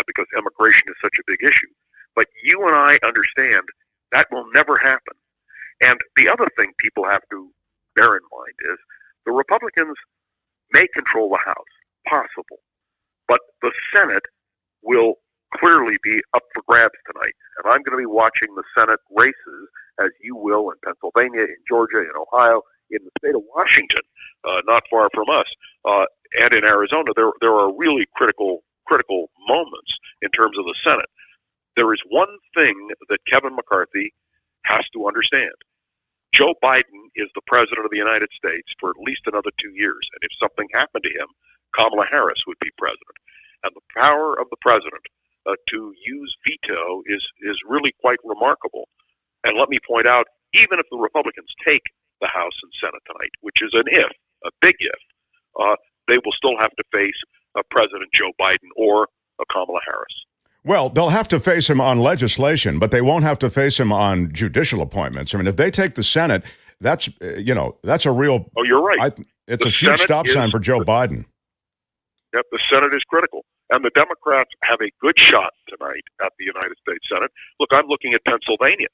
because immigration is such a big issue. But you and I understand that will never happen. And the other thing people have to bear in mind is the Republicans may control the House, possible, but the Senate will clearly be up for grabs tonight. And I'm going to be watching the Senate races, as you will, in Pennsylvania, in Georgia, in Ohio, in the state of Washington, not far from us, and in Arizona. There are really critical moments in terms of the Senate. There is one thing that Kevin McCarthy has to understand. Joe Biden is the president of the United States for at least another 2 years. And if something happened to him, Kamala Harris would be president. And the power of the president to use veto is really quite remarkable. And let me point out, even if the Republicans take the House and Senate tonight, which is an if, a big if, they will still have to face President Joe Biden or Kamala Harris. Well, they'll have to face him on legislation, but they won't have to face him on judicial appointments. I mean, if they take the Senate, that's a real... Oh, you're right. It's a huge stop sign for Joe Biden. Yep, the Senate is critical. And the Democrats have a good shot tonight at the United States Senate. Look, I'm looking at Pennsylvania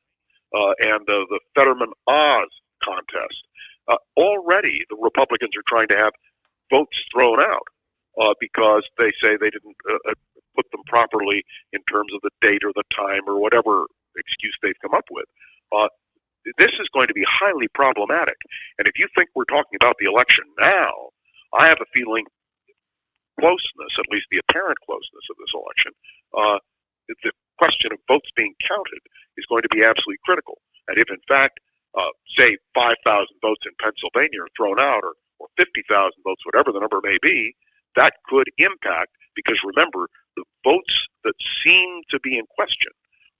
and the Fetterman-Oz contest. Already, the Republicans are trying to have votes thrown out because they say they didn't put them properly in terms of the date or the time or whatever excuse they've come up with. This is going to be highly problematic. And if you think we're talking about the election now, I have a feeling closeness, at least the apparent closeness of this election, the question of votes being counted is going to be absolutely critical. And if, in fact, say 5,000 votes in Pennsylvania are thrown out or 50,000 votes, whatever the number may be, that could impact, because remember, the votes that seem to be in question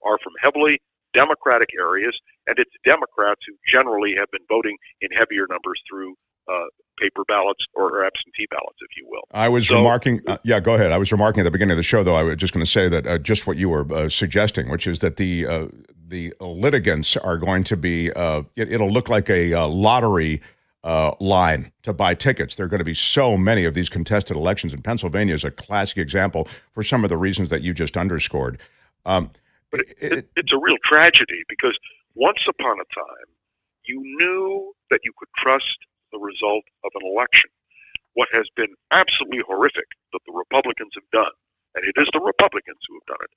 are from heavily Democratic areas, and it's Democrats who generally have been voting in heavier numbers through paper ballots or absentee ballots, if you will. I was remarking, go ahead. I was remarking at the beginning of the show, though, I was just going to say that just what you were suggesting, which is that the litigants are going to be, it'll look like a lottery line to buy tickets. There are going to be so many of these contested elections, and Pennsylvania is a classic example for some of the reasons that you just underscored. But it's a real tragedy because once upon a time, you knew that you could trust the result of an election. What has been absolutely horrific that the Republicans have done, and it is the Republicans who have done it,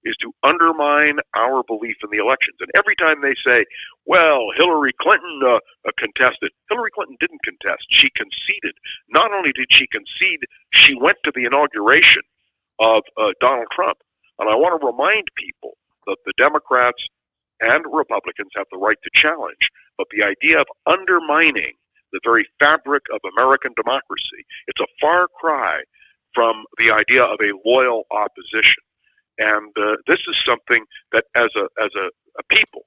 is to undermine our belief in the elections. And every time they say, well, Hillary Clinton contested, Hillary Clinton didn't contest. She conceded. Not only did she concede, she went to the inauguration of Donald Trump. And I want to remind people that the Democrats and Republicans have the right to challenge, but the idea of undermining the very fabric of American democracy, it's a far cry from the idea of a loyal opposition. And this is something that as a people,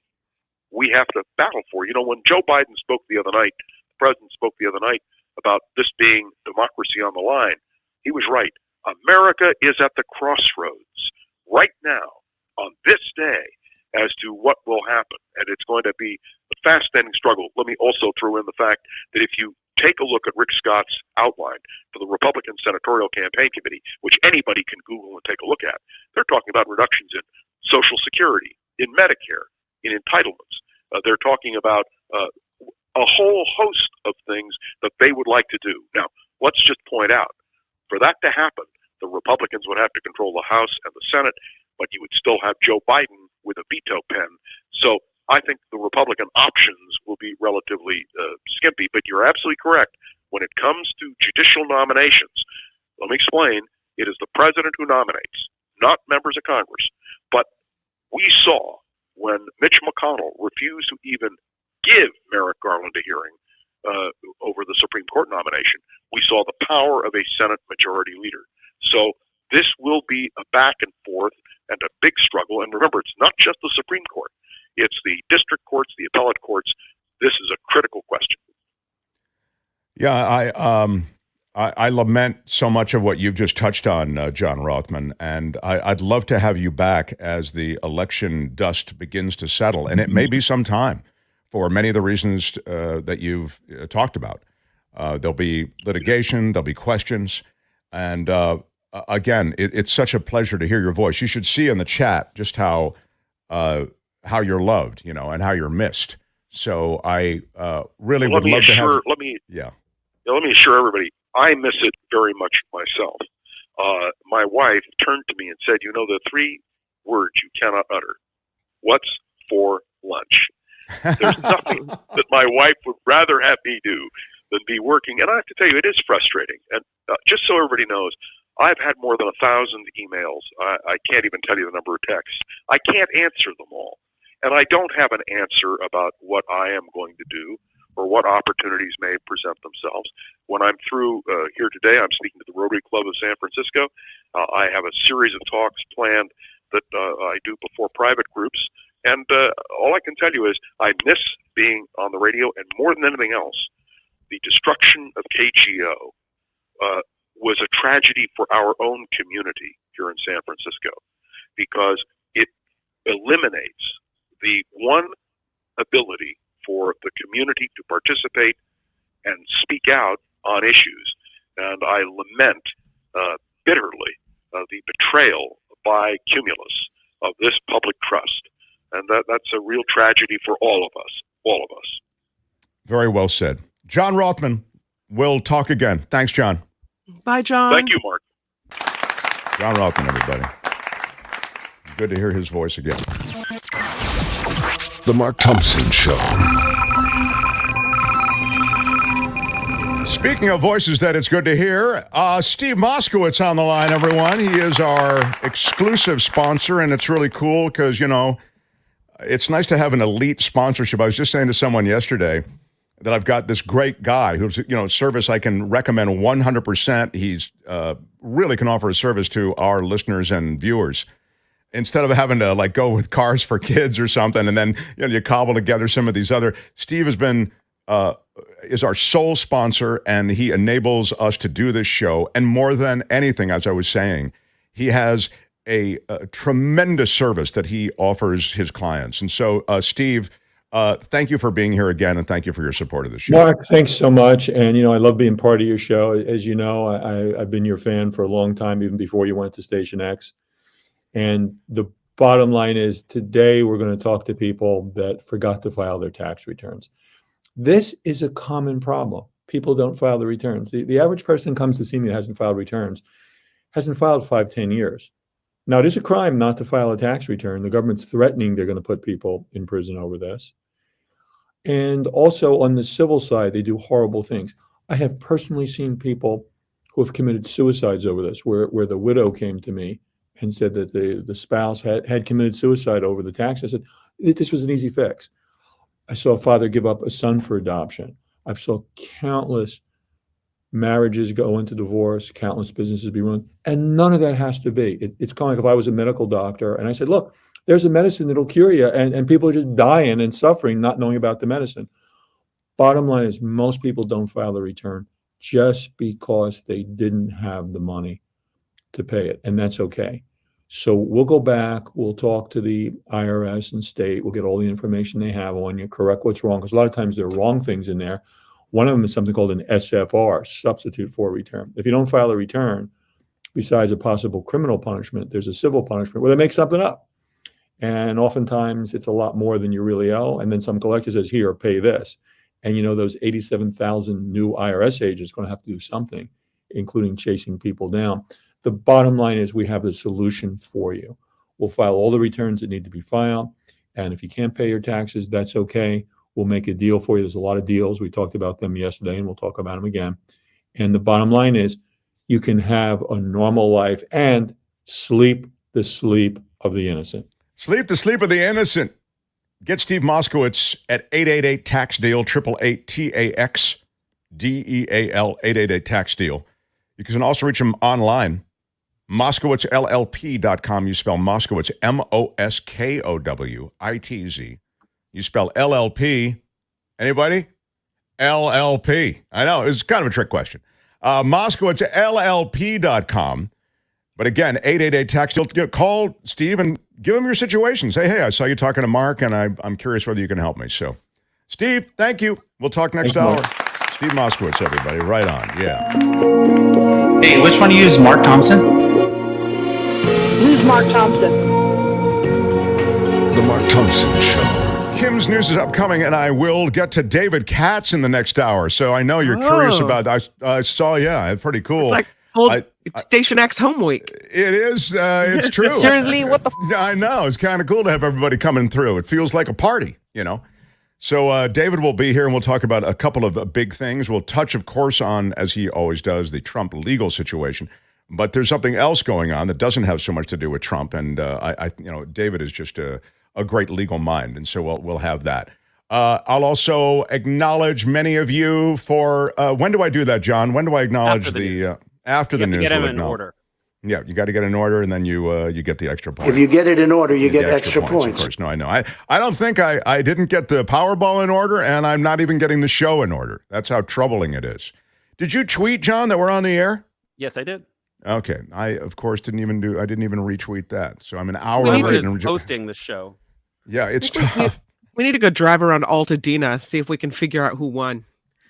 we have to battle for. You know, when Joe Biden spoke the other night, the president spoke the other night about this being democracy on the line, he was right. America is at the crossroads right now on this day as to what will happen. And it's going to be a fast-ending struggle. Let me also throw in the fact that if you take a look at Rick Scott's outline for the Republican Senatorial Campaign Committee, which anybody can Google and take a look at, they're talking about reductions in Social Security, in Medicare, in entitlements. They're talking about a whole host of things that they would like to do. Now, let's just point out, for that to happen, the Republicans would have to control the House and the Senate, but you would still have Joe Biden with a veto pen. So I think the Republican options will be relatively skimpy, but you're absolutely correct. When it comes to judicial nominations, let me explain, it is the president who nominates, not members of Congress. But we saw when Mitch McConnell refused to even give Merrick Garland a hearing over the Supreme Court nomination, we saw the power of a Senate majority leader. So this will be a back and forth and a big struggle. And remember, it's not just the Supreme Court. It's the district courts, the appellate courts. This is a critical question. Yeah, I lament so much of what you've just touched on, John Rothman, and I'd love to have you back as the election dust begins to settle. And it may be some time for many of the reasons that you've talked about. There'll be litigation, there'll be questions, and again, it's such a pleasure to hear your voice. You should see in the chat just how you're loved, you know, and how you're missed. So I really would love to have. Let me assure everybody, I miss it very much myself. My wife turned to me and said, "You know the three words you cannot utter. What's for lunch?" There's nothing that my wife would rather have me do than be working. And I have to tell you, it is frustrating. And just so everybody knows, I've had more than 1,000 emails. I can't even tell you the number of texts. I can't answer them all. And I don't have an answer about what I am going to do or what opportunities may present themselves. When I'm through here today, I'm speaking to the Rotary Club of San Francisco. I have a series of talks planned that I do before private groups. And all I can tell you is I miss being on the radio, and more than anything else, the destruction of KGO was a tragedy for our own community here in San Francisco, because it eliminates the one ability for the community to participate and speak out on issues. And I lament bitterly the betrayal by Cumulus of this public trust. And that's a real tragedy for all of us. Very well said. John Rothman, we'll talk again. Thanks, John. Bye, John. Thank you, Mark. John Rothman, everybody. Good to hear his voice again. The Mark Thompson Show. Speaking of voices that it's good to hear, Steve Moskowitz on the line, everyone. He is our exclusive sponsor, and it's really cool because, you know, it's nice to have an elite sponsorship. I was just saying to someone yesterday that I've got this great guy who's, you know, service I can recommend 100%. He's really can offer a service to our listeners and viewers. Instead of having to like go with Cars for Kids or something, and then you cobble together some of these other. Steve has been is our sole sponsor, and he enables us to do this show. And more than anything, as I was saying, he has a tremendous service that he offers his clients. And so, Steve, Thank you for being here again, and thank you for your support of the show. Mark, thanks so much. And, I love being part of your show. As you know, I've been your fan for a long time, even before you went to Station X. And the bottom line is today we're going to talk to people that forgot to file their tax returns. This is a common problem. People don't file the returns. The average person comes to see me that hasn't filed returns, hasn't filed 5-10 years. Now, it is a crime not to file a tax return. The government's threatening they're going to put people in prison over this. And also on the civil side, they do horrible things. I have personally seen people who have committed suicides over this, where the widow came to me and said that the spouse had committed suicide over the tax. I said, this was an easy fix. I saw a father give up a son for adoption. I saw countless marriages go into divorce, countless businesses be ruined, and none of that has to be. It's kind of like if I was a medical doctor and I said, look, there's a medicine that'll cure you, and people are just dying and suffering, not knowing about the medicine. Bottom line is most people don't file the return just because they didn't have the money to pay it, and that's okay. So we'll go back, we'll talk to the IRS and state, we'll get all the information they have on you, correct what's wrong, because a lot of times there are wrong things in there. One of them is something called an SFR, substitute for return. If you don't file a return, besides a possible criminal punishment, there's a civil punishment where they make something up. And oftentimes it's a lot more than you really owe. And then some collector says, here, pay this. And those 87,000 new IRS agents are going to have to do something, including chasing people down. The bottom line is we have the solution for you. We'll file all the returns that need to be filed. And if you can't pay your taxes, that's okay. We'll make a deal for you. There's a lot of deals. We talked about them yesterday, and we'll talk about them again. And the bottom line is you can have a normal life and sleep the sleep of the innocent. Sleep the sleep of the innocent. Get Steve Moskowitz at 888-TAX-DEAL, 888-TAX-DEAL, 888-TAX-DEAL. You can also reach him online, MoskowitzLLP.com. You spell Moskowitz, Moskowitz. You spell LLP. Anybody? LLP. I know, it's kind of a trick question. MoskowitzLLP.com. But again, 888-TAX-DEAL. Call Steve and give him your situation. Say, hey, I saw you talking to Mark, and I'm curious whether you can help me. So, Steve, thank you. We'll talk next hour. Steve Moskowitz, everybody. Right on. Yeah. Hey, which one do you use? Mark Thompson? Who's Mark Thompson? The Mark Thompson Show. Kim's News is upcoming, and I will get to David Katz in the next hour. So I know you're curious about that. I saw, it's pretty cool. It's like Station X home week. It is. It's true. Seriously, what the? I know. It's kind of cool to have everybody coming through. It feels like a party, So David will be here, and we'll talk about a couple of big things. We'll touch, of course, on, as he always does, the Trump legal situation. But there's something else going on that doesn't have so much to do with Trump. And David is just a great legal mind, and so we'll have that. I'll also acknowledge many of you for when do I do that, John? When do I acknowledge after the news? Get them in order. Yeah, you got to get in order, and then you get the extra point. If you get it in order, you get extra points. Of course, no, I know. I don't think I didn't get the Powerball in order, and I'm not even getting the show in order. That's how troubling it is. Did you tweet, John, that we're on the air? Yes, I did. Okay, I of course didn't even retweet that. So I'm an hour late in hosting the show. Yeah, it's tough. We need to go drive around Altadena, see if we can figure out who won.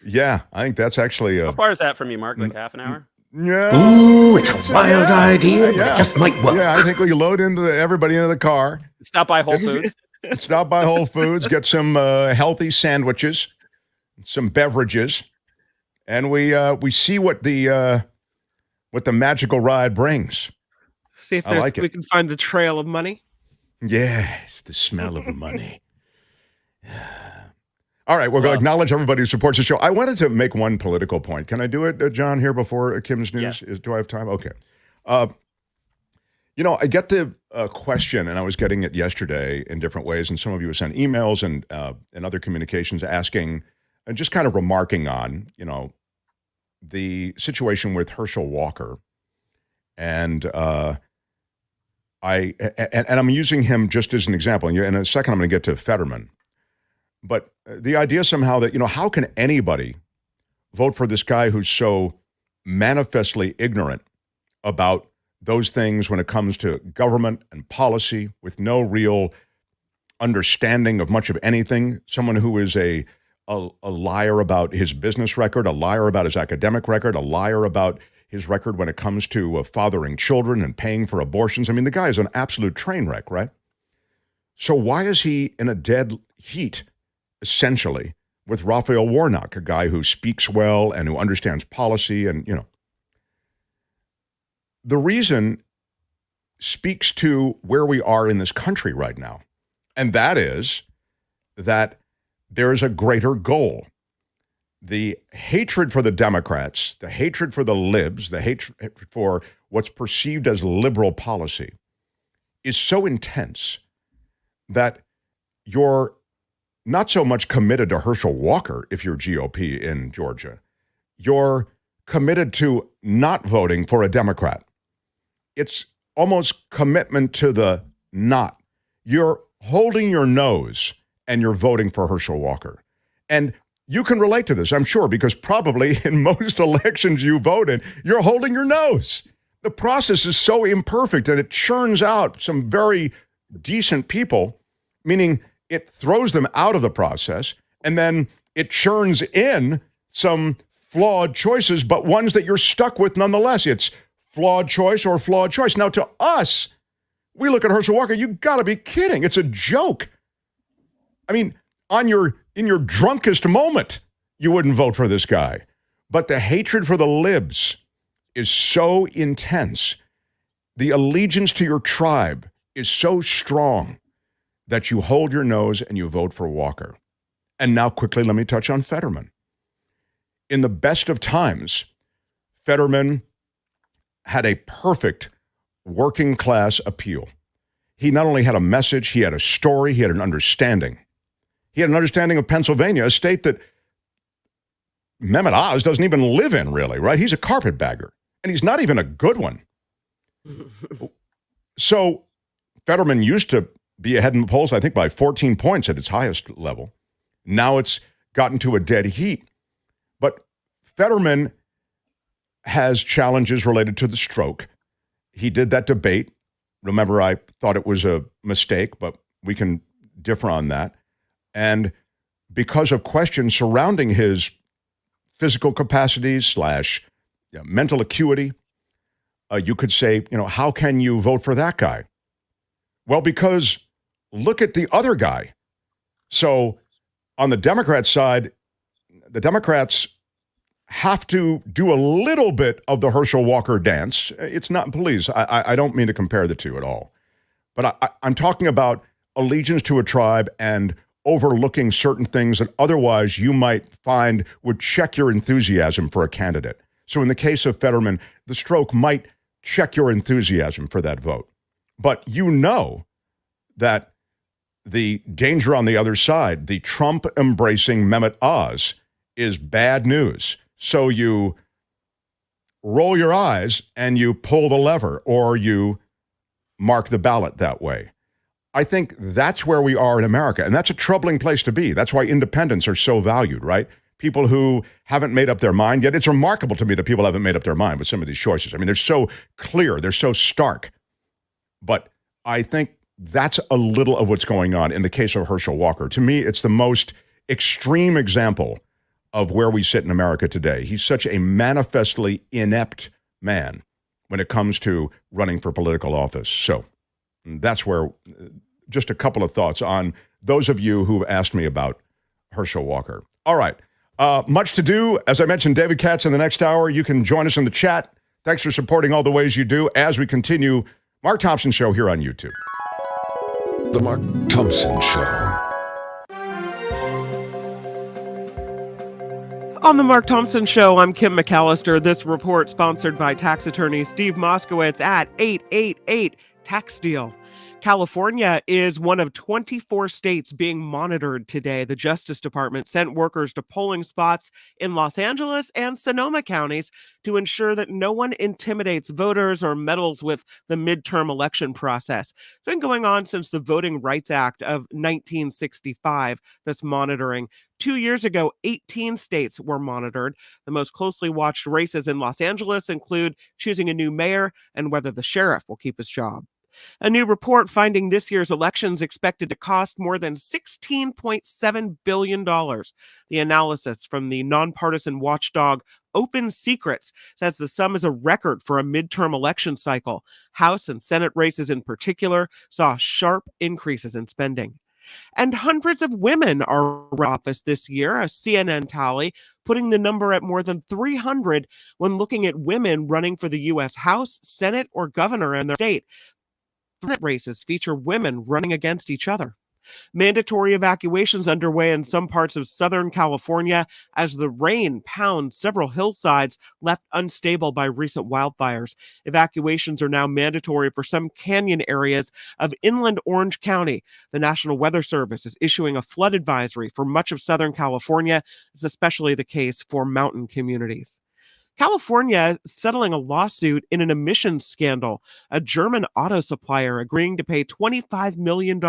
Yeah, I think that's actually. How far is that from you, Mark? Like half an hour? Yeah. Ooh, it's a wild idea, but it just might work. Yeah, I think we load everybody into the car. Stop by Whole Foods. Stop by Whole Foods, get some healthy sandwiches, some beverages, and we see what the magical ride brings. See if we can find the trail of money. Yes, the smell of money. All right, we're going to acknowledge everybody who supports the show. I wanted to make one political point. Can I do it, John, here before Kim's News? Yes. Do I have time? Okay. I get the question, and I was getting it yesterday in different ways, and some of you have sent emails and other communications asking and just kind of remarking on, the situation with Herschel Walker. And I'm using him just as an example. And in a second, I'm going to get to Fetterman. But the idea somehow that, how can anybody vote for this guy who's so manifestly ignorant about those things when it comes to government and policy with no real understanding of much of anything, someone who is a liar about his business record, a liar about his academic record, a liar about his record when it comes to fathering children and paying for abortions. I mean, the guy is an absolute train wreck, right? So why is he in a dead heat, essentially, with Raphael Warnock, a guy who speaks well and who understands policy and, the reason speaks to where we are in this country right now. And that is that there is a greater goal. The hatred for the Democrats, the hatred for the libs, the hatred for what's perceived as liberal policy is so intense that you're not so much committed to Herschel Walker if you're GOP in Georgia. You're committed to not voting for a Democrat. It's almost commitment to the not. You're holding your nose and you're voting for Herschel Walker. And you can relate to this, I'm sure, because probably in most elections you vote in, you're holding your nose. The process is so imperfect and it churns out some very decent people, meaning it throws them out of the process, and then it churns in some flawed choices, but ones that you're stuck with nonetheless. It's flawed choice or flawed choice. Now, to us, we look at Herschel Walker, you gotta be kidding. It's a joke. I mean, in your drunkest moment, you wouldn't vote for this guy. But the hatred for the libs is so intense. The allegiance to your tribe is so strong that you hold your nose and you vote for Walker. And now quickly, let me touch on Fetterman. In the best of times, Fetterman had a perfect working class appeal. He not only had a message, he had a story, he had an understanding. He had an understanding of Pennsylvania, a state that Mehmet Oz doesn't even live in, really, right? He's a carpetbagger, and he's not even a good one. So Fetterman used to be ahead in the polls, I think, by 14 points at its highest level. Now it's gotten to a dead heat. But Fetterman has challenges related to the stroke. He did that debate. Remember, I thought it was a mistake, but we can differ on that. And because of questions surrounding his physical capacities / mental acuity, you could say, how can you vote for that guy? Well, because look at the other guy. So on the Democrat side, the Democrats have to do a little bit of the Herschel Walker dance. It's not, please, I don't mean to compare the two at all. But I'm talking about allegiance to a tribe and overlooking certain things that otherwise you might find would check your enthusiasm for a candidate. So in the case of Fetterman, the stroke might check your enthusiasm for that vote. But you know that the danger on the other side, the Trump-embracing Mehmet Oz, is bad news. So you roll your eyes and you pull the lever, or you mark the ballot that way. I think that's where we are in America, and that's a troubling place to be. That's why independents are so valued, right? People who haven't made up their mind yet. It's remarkable to me that people haven't made up their mind with some of these choices. I mean, they're so clear, they're so stark. But I think that's a little of what's going on in the case of Herschel Walker. To me, it's the most extreme example of where we sit in America today. He's such a manifestly inept man when it comes to running for political office. So that's where, just a couple of thoughts on those of you who asked me about Herschel Walker. All right. Much to do. As I mentioned, David Katz in the next hour. You can join us in the chat. Thanks for supporting all the ways you do as we continue Mark Thompson Show here on YouTube. The Mark Thompson Show. On the Mark Thompson Show, I'm Kim McAllister. This report sponsored by tax attorney Steve Moskowitz at 888 Tax Deal. California is one of 24 states being monitored today. The Justice Department sent workers to polling spots in Los Angeles and Sonoma counties to ensure that no one intimidates voters or meddles with the midterm election process. It's been going on since the Voting Rights Act of 1965, this monitoring. 2 years ago, 18 states were monitored. The most closely watched races in Los Angeles include choosing a new mayor and whether the sheriff will keep his job. A new report finding this year's elections expected to cost more than $16.7 billion. The analysis from the nonpartisan watchdog Open Secrets says the sum is a record for a midterm election cycle. House and Senate races in particular saw sharp increases in spending. And hundreds of women are in office this year, a CNN tally putting the number at more than 300 when looking at women running for the U.S. House, Senate, or governor in their state. Senate races feature women running against each other. Mandatory evacuations underway in some parts of Southern California as the rain pounds several hillsides left unstable by recent wildfires. Evacuations are now mandatory for some canyon areas of inland Orange County. The National Weather Service is issuing a flood advisory for much of Southern California. It's especially the case for mountain communities. California settling a lawsuit in an emissions scandal, a German auto supplier agreeing to pay $25 million.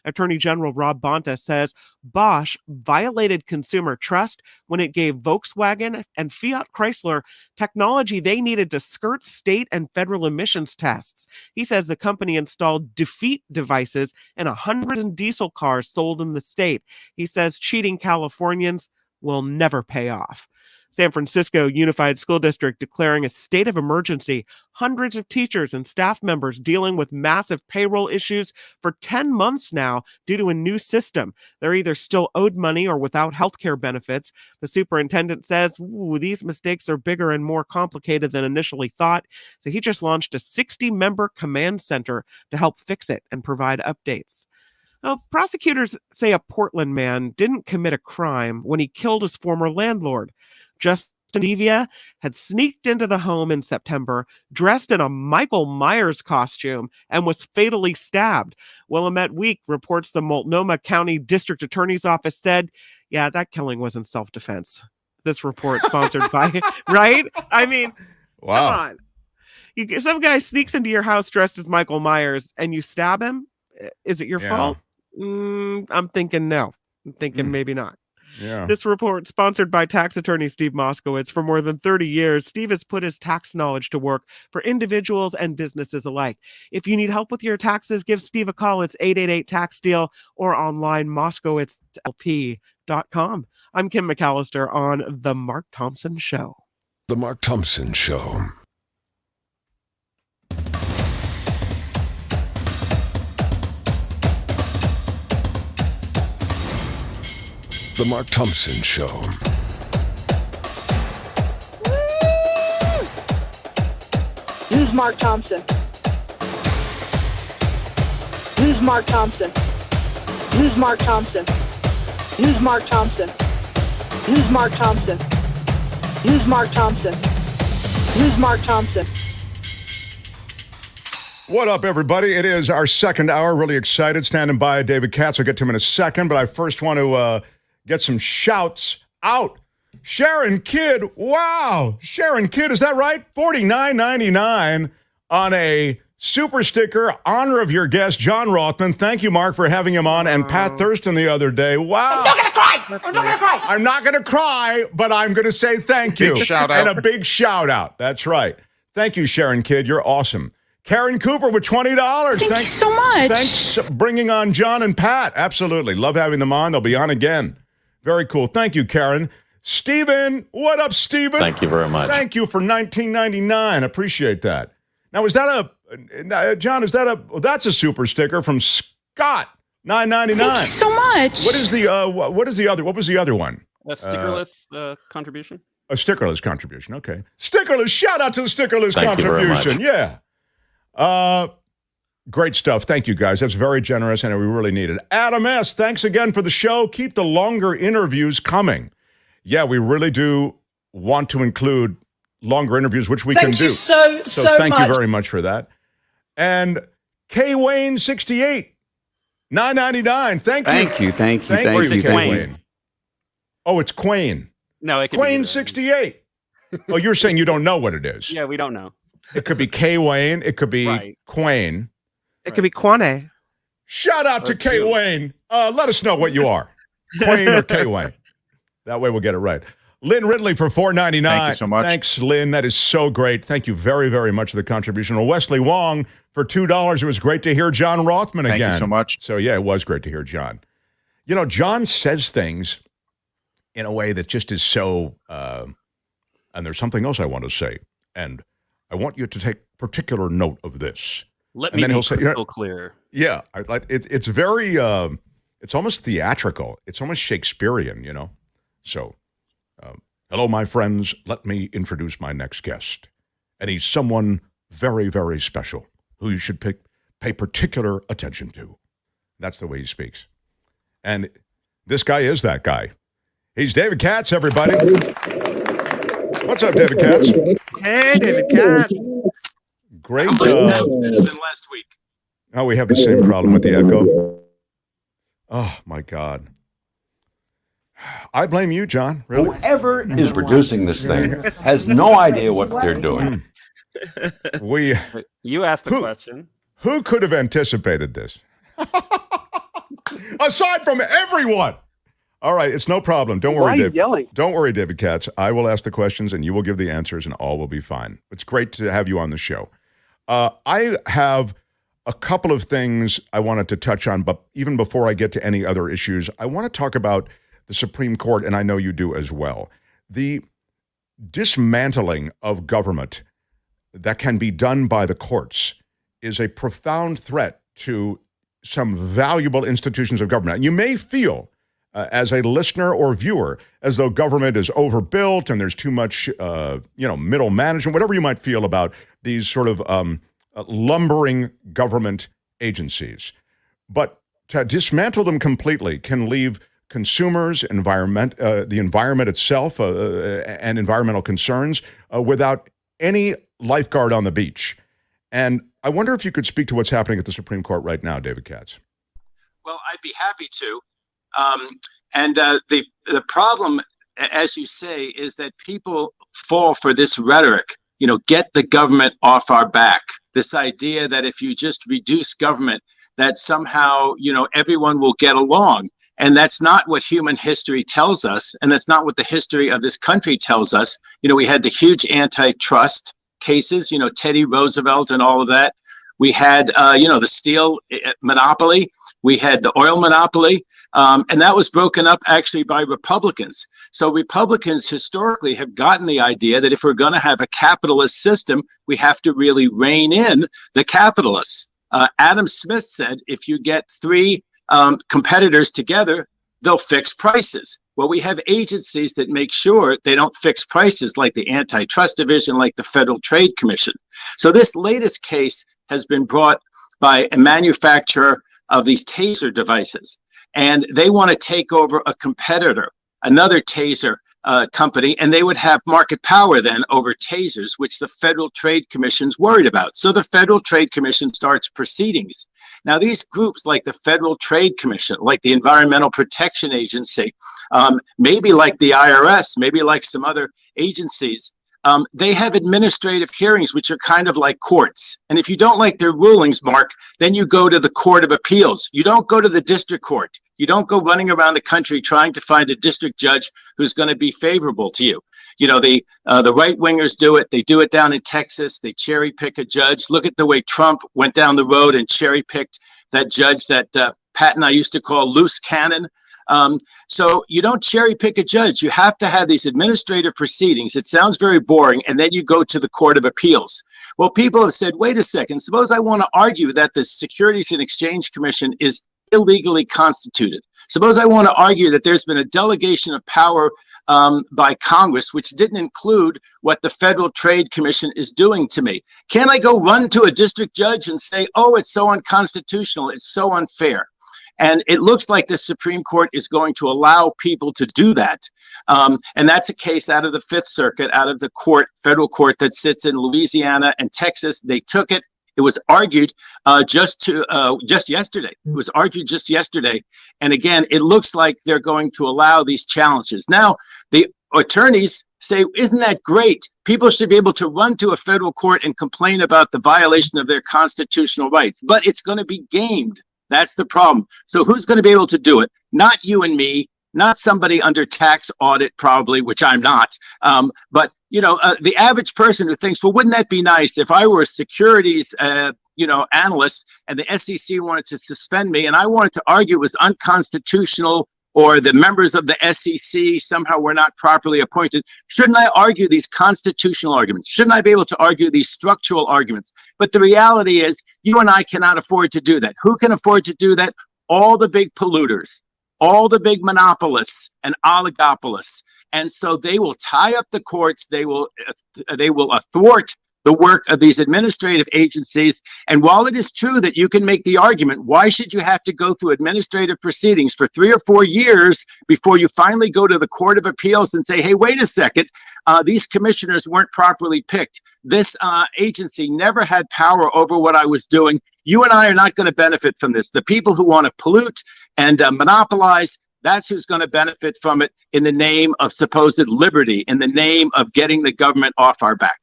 Attorney General Rob Bonta says Bosch violated consumer trust when it gave Volkswagen and Fiat Chrysler technology they needed to skirt state and federal emissions tests. He says the company installed defeat devices in 100 diesel cars sold in the state. He says cheating Californians will never pay off. San Francisco Unified School District declaring a state of emergency. Hundreds of teachers and staff members dealing with massive payroll issues for 10 months now due to a new system. They're either still owed money or without healthcare benefits. The superintendent says, these mistakes are bigger and more complicated than initially thought. So he just launched a 60-member command center to help fix it and provide updates. Well, prosecutors say a Portland man didn't commit a crime when he killed his former landlord. Justin Devia had sneaked into the home in September, dressed in a Michael Myers costume, and was fatally stabbed. Willamette Week reports the Multnomah County District Attorney's Office said, yeah, that killing was in self-defense. This report sponsored by, right? I mean, wow. Come on. Some guy sneaks into your house dressed as Michael Myers and you stab him. Is it your fault? I'm thinking no. I'm thinking maybe not. Yeah. This report sponsored by tax attorney Steve Moskowitz. For more than 30 years, Steve has put his tax knowledge to work for individuals and businesses alike. If you need help with your taxes, give Steve a call. It's 888-TAX-DEAL or online moskowitzlp.com. I'm Kim McAllister on The Mark Thompson Show. The Mark Thompson Show. The Mark Thompson Show. Who's Mark Thompson? Who's Mark Thompson? Who's Mark Thompson? Who's Mark Thompson? Who's Mark Thompson? Who's Mark Thompson? Who's Mark Thompson? What up, everybody? It is our second hour. Really excited. Standing by, David Katz. I'll get to him in a second, but I first want to get some shouts out. Sharon Kidd. Wow. Sharon Kidd, is that right? $49.99 on a super sticker. Honor of your guest, John Rothmann. Thank you, Mark, for having him on. And Pat Thurston the other day. Wow. I'm not going to cry. I'm not going to cry. I'm not going to cry, but I'm going to say thank you. Big shout out. And a big shout out. That's right. Thank you, Sharon Kidd. You're awesome. Karen Cooper with $20. Thank you so much. Thanks for bringing on John and Pat. Absolutely. Love having them on. They'll be on again. Very cool. Thank you, Karen. Steven, what up, Steven? Thank you very much. Thank you for $19.99. Appreciate that. Now, is that John, that's a super sticker from Scott, $9.99. Thank you so much. What was the other one? A stickerless contribution? A stickerless contribution. Okay. Stickerless. Shout out to the stickerless contribution. Yeah. Great stuff. Thank you, guys. That's very generous, and we really need it. Adam S., thanks again for the show. Keep the longer interviews coming. Yeah, we really do want to include longer interviews, which we can do. Thank you so thank much. you very much for that. And K. Wayne 68, $9.99. Thank you. Thank you. K. Wayne. Oh, it's Quayne. No, it could Quayne be 68. Oh, you're saying you don't know what it is. Yeah, we don't know. It could be K. Wayne. It could be Quayne. It could be Kwane. Shout out to K. Wayne. Let us know what you are. Quayne or K. Wayne. That way we'll get it right. Lynn Ridley for $4.99. Thank you so much. Thanks, Lynn. That is so great. Thank you very, very much for the contribution. Well, Wesley Wong for $2. It was great to hear John Rothman again. Thank you so much. So, yeah, it was great to hear John. You know, John says things in a way that just is so, and there's something else I want to say, and I want you to take particular note of this. Let And me then be he'll say, crystal clear. Yeah, it's very, it's almost theatrical. It's almost Shakespearean, you know? So, hello, my friends. Let me introduce my next guest. And he's someone very, very special who you should pay particular attention to. That's the way he speaks. And this guy is that guy. He's David Katz, everybody. What's up, David Katz? Hey, David Katz. Great. Better than last week. Oh, we have the same problem with the echo. Oh, my God. I blame you, John. Really? Whoever is producing this thing has no idea what they're doing. You asked the question. Who could have anticipated this? Aside from everyone. All right, it's no problem. Don't worry, David. Yelling? Don't worry, David Katz. I will ask the questions and you will give the answers and all will be fine. It's great to have you on the show. I have a couple of things I wanted to touch on, but even before I get to any other issues, I want to talk about the Supreme Court, and I know you do as well. The dismantling of government that can be done by the courts is a profound threat to some valuable institutions of government. And you may feel, as a listener or viewer, as though government is overbuilt and there's too much, middle management, whatever you might feel about these sort of lumbering government agencies. But to dismantle them completely can leave consumers, the environment itself, and environmental concerns without any lifeguard on the beach. And I wonder if you could speak to what's happening at the Supreme Court right now, David Katz. Well, I'd be happy to. The problem, as you say, is that people fall for this rhetoric, get the government off our back. This idea that if you just reduce government, that somehow, everyone will get along. And that's not what human history tells us. And that's not what the history of this country tells us. We had the huge antitrust cases, Teddy Roosevelt and all of that. We had, the steel monopoly. We had the oil monopoly. And that was broken up actually by Republicans. So Republicans historically have gotten the idea that if we're going to have a capitalist system, we have to really rein in the capitalists. Adam Smith said, if you get three competitors together, they'll fix prices. Well, we have agencies that make sure they don't fix prices, like the Antitrust Division, like the Federal Trade Commission. So this latest case has been brought by a manufacturer of these taser devices, and they want to take over a competitor, another taser company, and they would have market power then over tasers, which the Federal Trade Commission's worried about. So the Federal Trade Commission starts proceedings. Now, these groups like the Federal Trade Commission, like the Environmental Protection Agency, maybe like the IRS, maybe like some other agencies, they have administrative hearings, which are kind of like courts. And if you don't like their rulings, Mark, then you go to the Court of Appeals. You don't go to the district court. You don't go running around the country trying to find a district judge who's going to be favorable to you. The right-wingers do it. They do it down in Texas. They cherry-pick a judge. Look at the way Trump went down the road and cherry-picked that judge that Pat and I used to call loose cannon. So you don't cherry pick a judge. You have to have these administrative proceedings. It sounds very boring. And then you go to the Court of Appeals. Well, people have said, wait a second, suppose I want to argue that the Securities and Exchange Commission is illegally constituted. Suppose I want to argue that there's been a delegation of power by Congress, which didn't include what the Federal Trade Commission is doing to me. Can I go run to a district judge and say, oh, it's so unconstitutional, it's so unfair? And it looks like the Supreme Court is going to allow people to do that. And that's a case out of the Fifth Circuit, out of the federal court that sits in Louisiana and Texas. They took it. It was argued just yesterday. It was argued just yesterday. And again, it looks like they're going to allow these challenges. Now, the attorneys say, isn't that great? People should be able to run to a federal court and complain about the violation of their constitutional rights. But it's going to be gamed. That's the problem. So who's going to be able to do it? Not you and me, not somebody under tax audit, probably, which I'm not. But, the average person who thinks, well, wouldn't that be nice if I were a securities, analyst and the SEC wanted to suspend me and I wanted to argue it was unconstitutional or the members of the SEC somehow were not properly appointed. Shouldn't I argue these constitutional arguments? Shouldn't I be able to argue these structural arguments? But the reality is you and I cannot afford to do that. Who can afford to do that? All the big polluters, all the big monopolists and oligopolists. And so they will tie up the courts. They will thwart the work of these administrative agencies. And while it is true that you can make the argument, why should you have to go through administrative proceedings for 3 or 4 years before you finally go to the Court of Appeals and say, hey, wait a second, these commissioners weren't properly picked. This agency never had power over what I was doing. You and I are not going to benefit from this. The people who want to pollute and monopolize, that's who's going to benefit from it in the name of supposed liberty, in the name of getting the government off our back.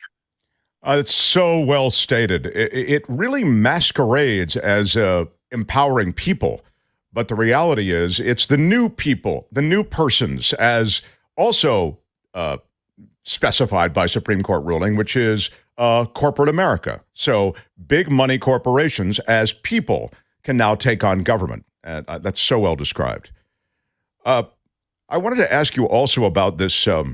It's so well stated. It really masquerades as empowering people. But the reality is it's the new people, the new persons, as also specified by Supreme Court ruling, which is corporate America. So big money corporations as people can now take on government. That's so well described. I wanted to ask you also about this. Now,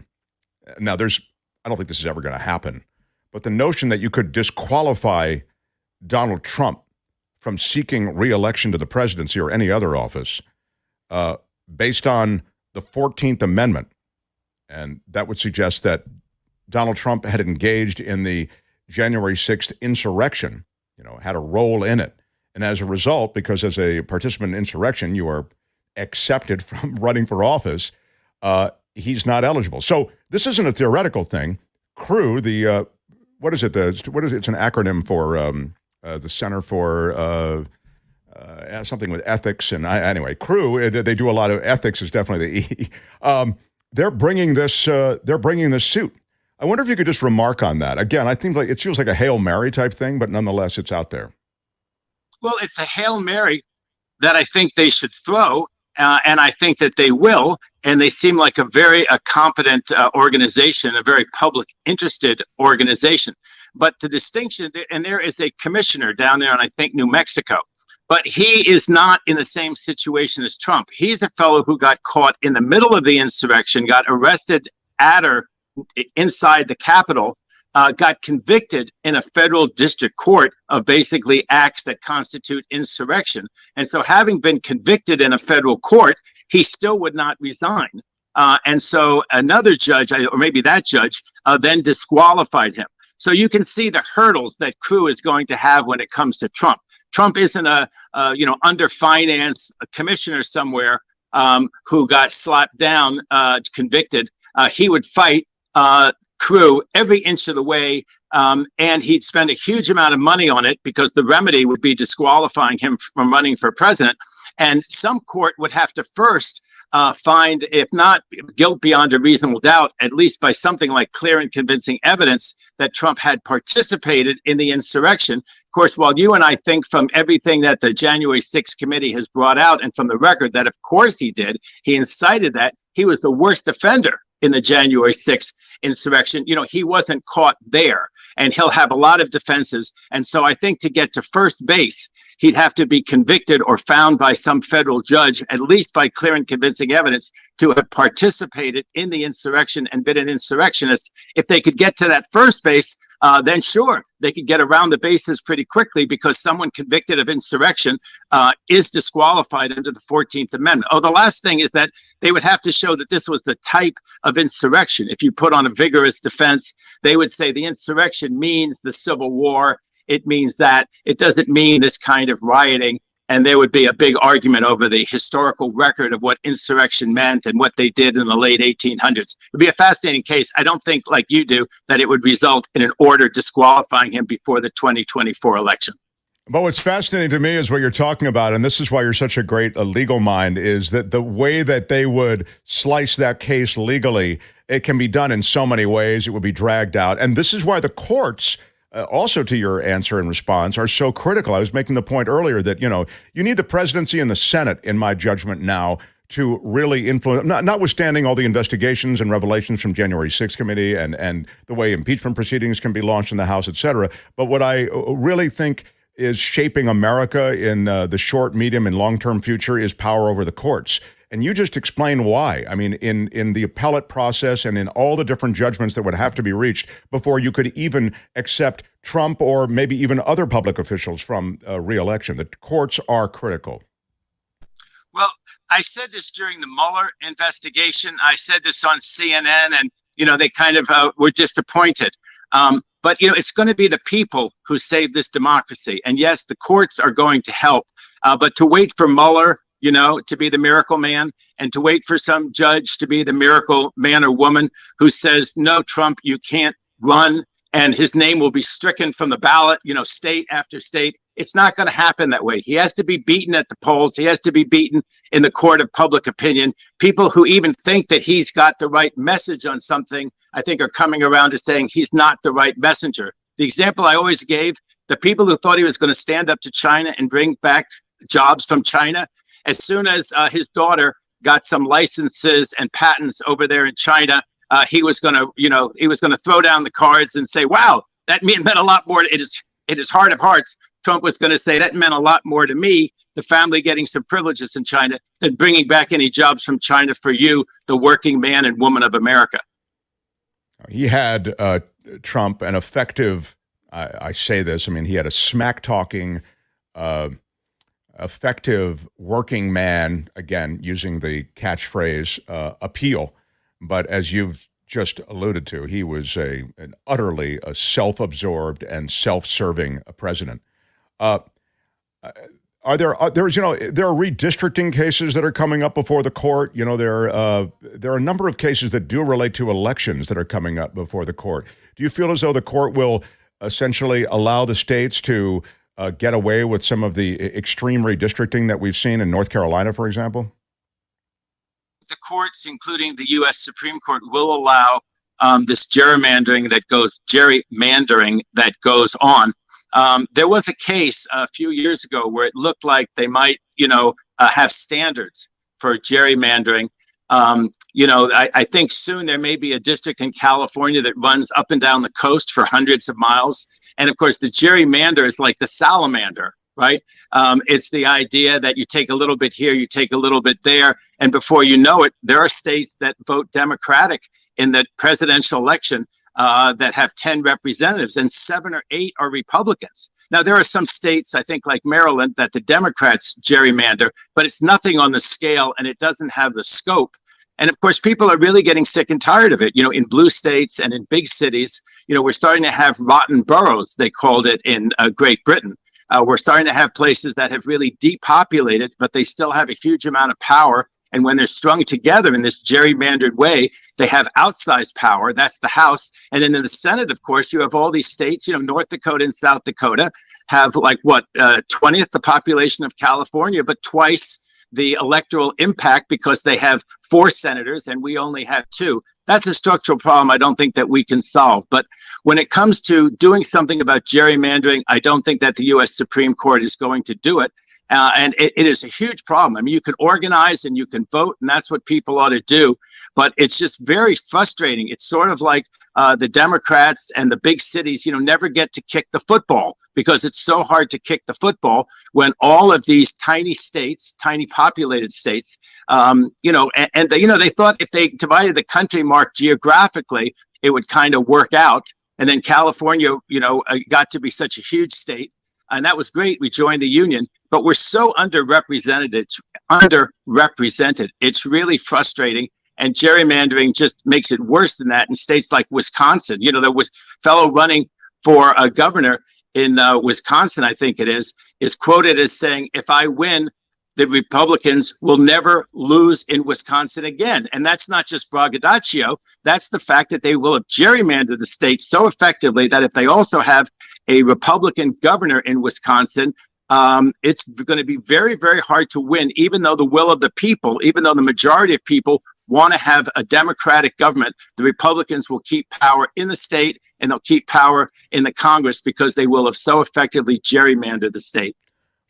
I don't think this is ever going to happen. But the notion that you could disqualify Donald Trump from seeking re-election to the presidency or any other office based on the 14th Amendment, and that would suggest that Donald Trump had engaged in the January 6th insurrection, had a role in it. And as a result, because as a participant in insurrection, you are accepted from running for office, he's not eligible. So this isn't a theoretical thing. CREW, what is it? It's an acronym for the Center for something with ethics. And anyway, CREW, they do a lot of ethics. Is definitely the E. They're bringing this suit. I wonder if you could just remark on that. Again, I think it feels like a Hail Mary type thing, but nonetheless, it's out there. Well, it's a Hail Mary that I think they should throw, and I think that they will. And they seem like a very competent organization, a very public interested organization. But the distinction, and there is a commissioner down there in, I think, New Mexico, but he is not in the same situation as Trump. He's a fellow who got caught in the middle of the insurrection, got arrested at or inside the Capitol, got convicted in a federal district court of basically acts that constitute insurrection. And so having been convicted in a federal court, he still would not resign. And so another judge, or maybe that judge, then disqualified him. So you can see the hurdles that CREW is going to have when it comes to Trump. Trump isn't a under-financed commissioner somewhere who got slapped down, convicted. He would fight CREW every inch of the way, and he'd spend a huge amount of money on it because the remedy would be disqualifying him from running for president. And some court would have to first find, if not guilt beyond a reasonable doubt, at least by something like clear and convincing evidence that Trump had participated in the insurrection. Of course, while you and I think from everything that the January 6th committee has brought out and from the record that of course he did, he incited that, he was the worst offender in the January 6th insurrection. He wasn't caught there, and he'll have a lot of defenses. And so I think to get to first base, he'd have to be convicted or found by some federal judge, at least by clear and convincing evidence, to have participated in the insurrection and been an insurrectionist. If they could get to that first base, then sure, they could get around the bases pretty quickly because someone convicted of insurrection is disqualified under the 14th Amendment. Oh, the last thing is that they would have to show that this was the type of insurrection. If you put on a vigorous defense, they would say the insurrection means the Civil War. It means that. It doesn't mean this kind of rioting. And there would be a big argument over the historical record of what insurrection meant and what they did in the late 1800s. It would be a fascinating case. I don't think, like you do, that it would result in an order disqualifying him before the 2024 election. But what's fascinating to me is what you're talking about, and this is why you're such a great legal mind, is that the way that they would slice that case legally, it can be done in so many ways. It would be dragged out. And this is why the courts, also to your answer and response, are so critical. I was making the point earlier that, you need the presidency and the Senate, in my judgment now, to really influence, notwithstanding all the investigations and revelations from January 6th committee and the way impeachment proceedings can be launched in the House, et cetera. But what I really think is shaping America in the short, medium, and long-term future is power over the courts. And you just explain why. I mean, in the appellate process and in all the different judgments that would have to be reached before you could even accept Trump or maybe even other public officials from re-election. The courts are critical. Well, I said this during the Mueller investigation. I said this on CNN, and, they kind of were disappointed. But, it's going to be the people who save this democracy. And yes, the courts are going to help. But to wait for Mueller, to be the miracle man, and to wait for some judge to be the miracle man or woman who says, no, Trump, you can't run, and his name will be stricken from the ballot, state after state. It's not going to happen that way. He has to be beaten at the polls. He has to be beaten in the court of public opinion. People who even think that he's got the right message on something, I think, are coming around to saying he's not the right messenger. The example I always gave, the people who thought he was going to stand up to China and bring back jobs from China, as soon as his daughter got some licenses and patents over there in China, he was going to throw down the cards and say, wow, that meant a lot more. It is heart of hearts. Trump was going to say that meant a lot more to me, the family getting some privileges in China, than bringing back any jobs from China for you, the working man and woman of America. He had, Trump, an effective, I say this, I mean, he had a smack-talking, effective working man, again, using the catchphrase appeal. But as you've just alluded to, he was an utterly self-absorbed and self-serving president. There are redistricting cases that are coming up before the court. There are a number of cases that do relate to elections that are coming up before the court. Do you feel as though the court will essentially allow the states to get away with some of the extreme redistricting that we've seen in North Carolina, for example? The courts, including the U.S. Supreme Court, will allow this gerrymandering that goes on. There was a case a few years ago where it looked like they might, have standards for gerrymandering. I think soon there may be a district in California that runs up and down the coast for hundreds of miles. And of course, the gerrymander is like the salamander, right? It's the idea that you take a little bit here, you take a little bit there, and before you know it, there are states that vote Democratic in the presidential election that have 10 representatives, and 7 or 8 are Republicans. Now, there are some states, I think like Maryland, that the Democrats gerrymander, but it's nothing on the scale, and it doesn't have the scope. And of course, people are really getting sick and tired of it. In blue states and in big cities, we're starting to have rotten boroughs, they called it in Great Britain. We're starting to have places that have really depopulated, but they still have a huge amount of power. And when they're strung together in this gerrymandered way, they have outsized power. That's the House. And then in the Senate, of course, you have all these states, North Dakota and South Dakota have 20th the population of California, but twice the electoral impact because they have 4 senators and we only have 2. That's a structural problem I don't think that we can solve. But when it comes to doing something about gerrymandering, I don't think that the U.S. Supreme Court is going to do it. And it is a huge problem. I mean, you can organize and you can vote, and that's what people ought to do. But it's just very frustrating. It's sort of like the Democrats and the big cities, never get to kick the football because it's so hard to kick the football when all of these tiny states, tiny populated states, they thought if they divided the country, Mark, geographically, it would kind of work out. And then California, got to be such a huge state. And that was great. We joined the union, but we're so underrepresented. It's really frustrating. And gerrymandering just makes it worse than that in states like Wisconsin. There was a fellow running for a governor in Wisconsin, I think it is quoted as saying, if I win, the Republicans will never lose in Wisconsin again. And that's not just braggadocio. That's the fact that they will have gerrymandered the state so effectively that if they also have a Republican governor in Wisconsin, it's going to be very, very hard to win, even though the will of the people, even though the majority of people want to have a Democratic government. The Republicans will keep power in the state and they'll keep power in the Congress because they will have so effectively gerrymandered the state.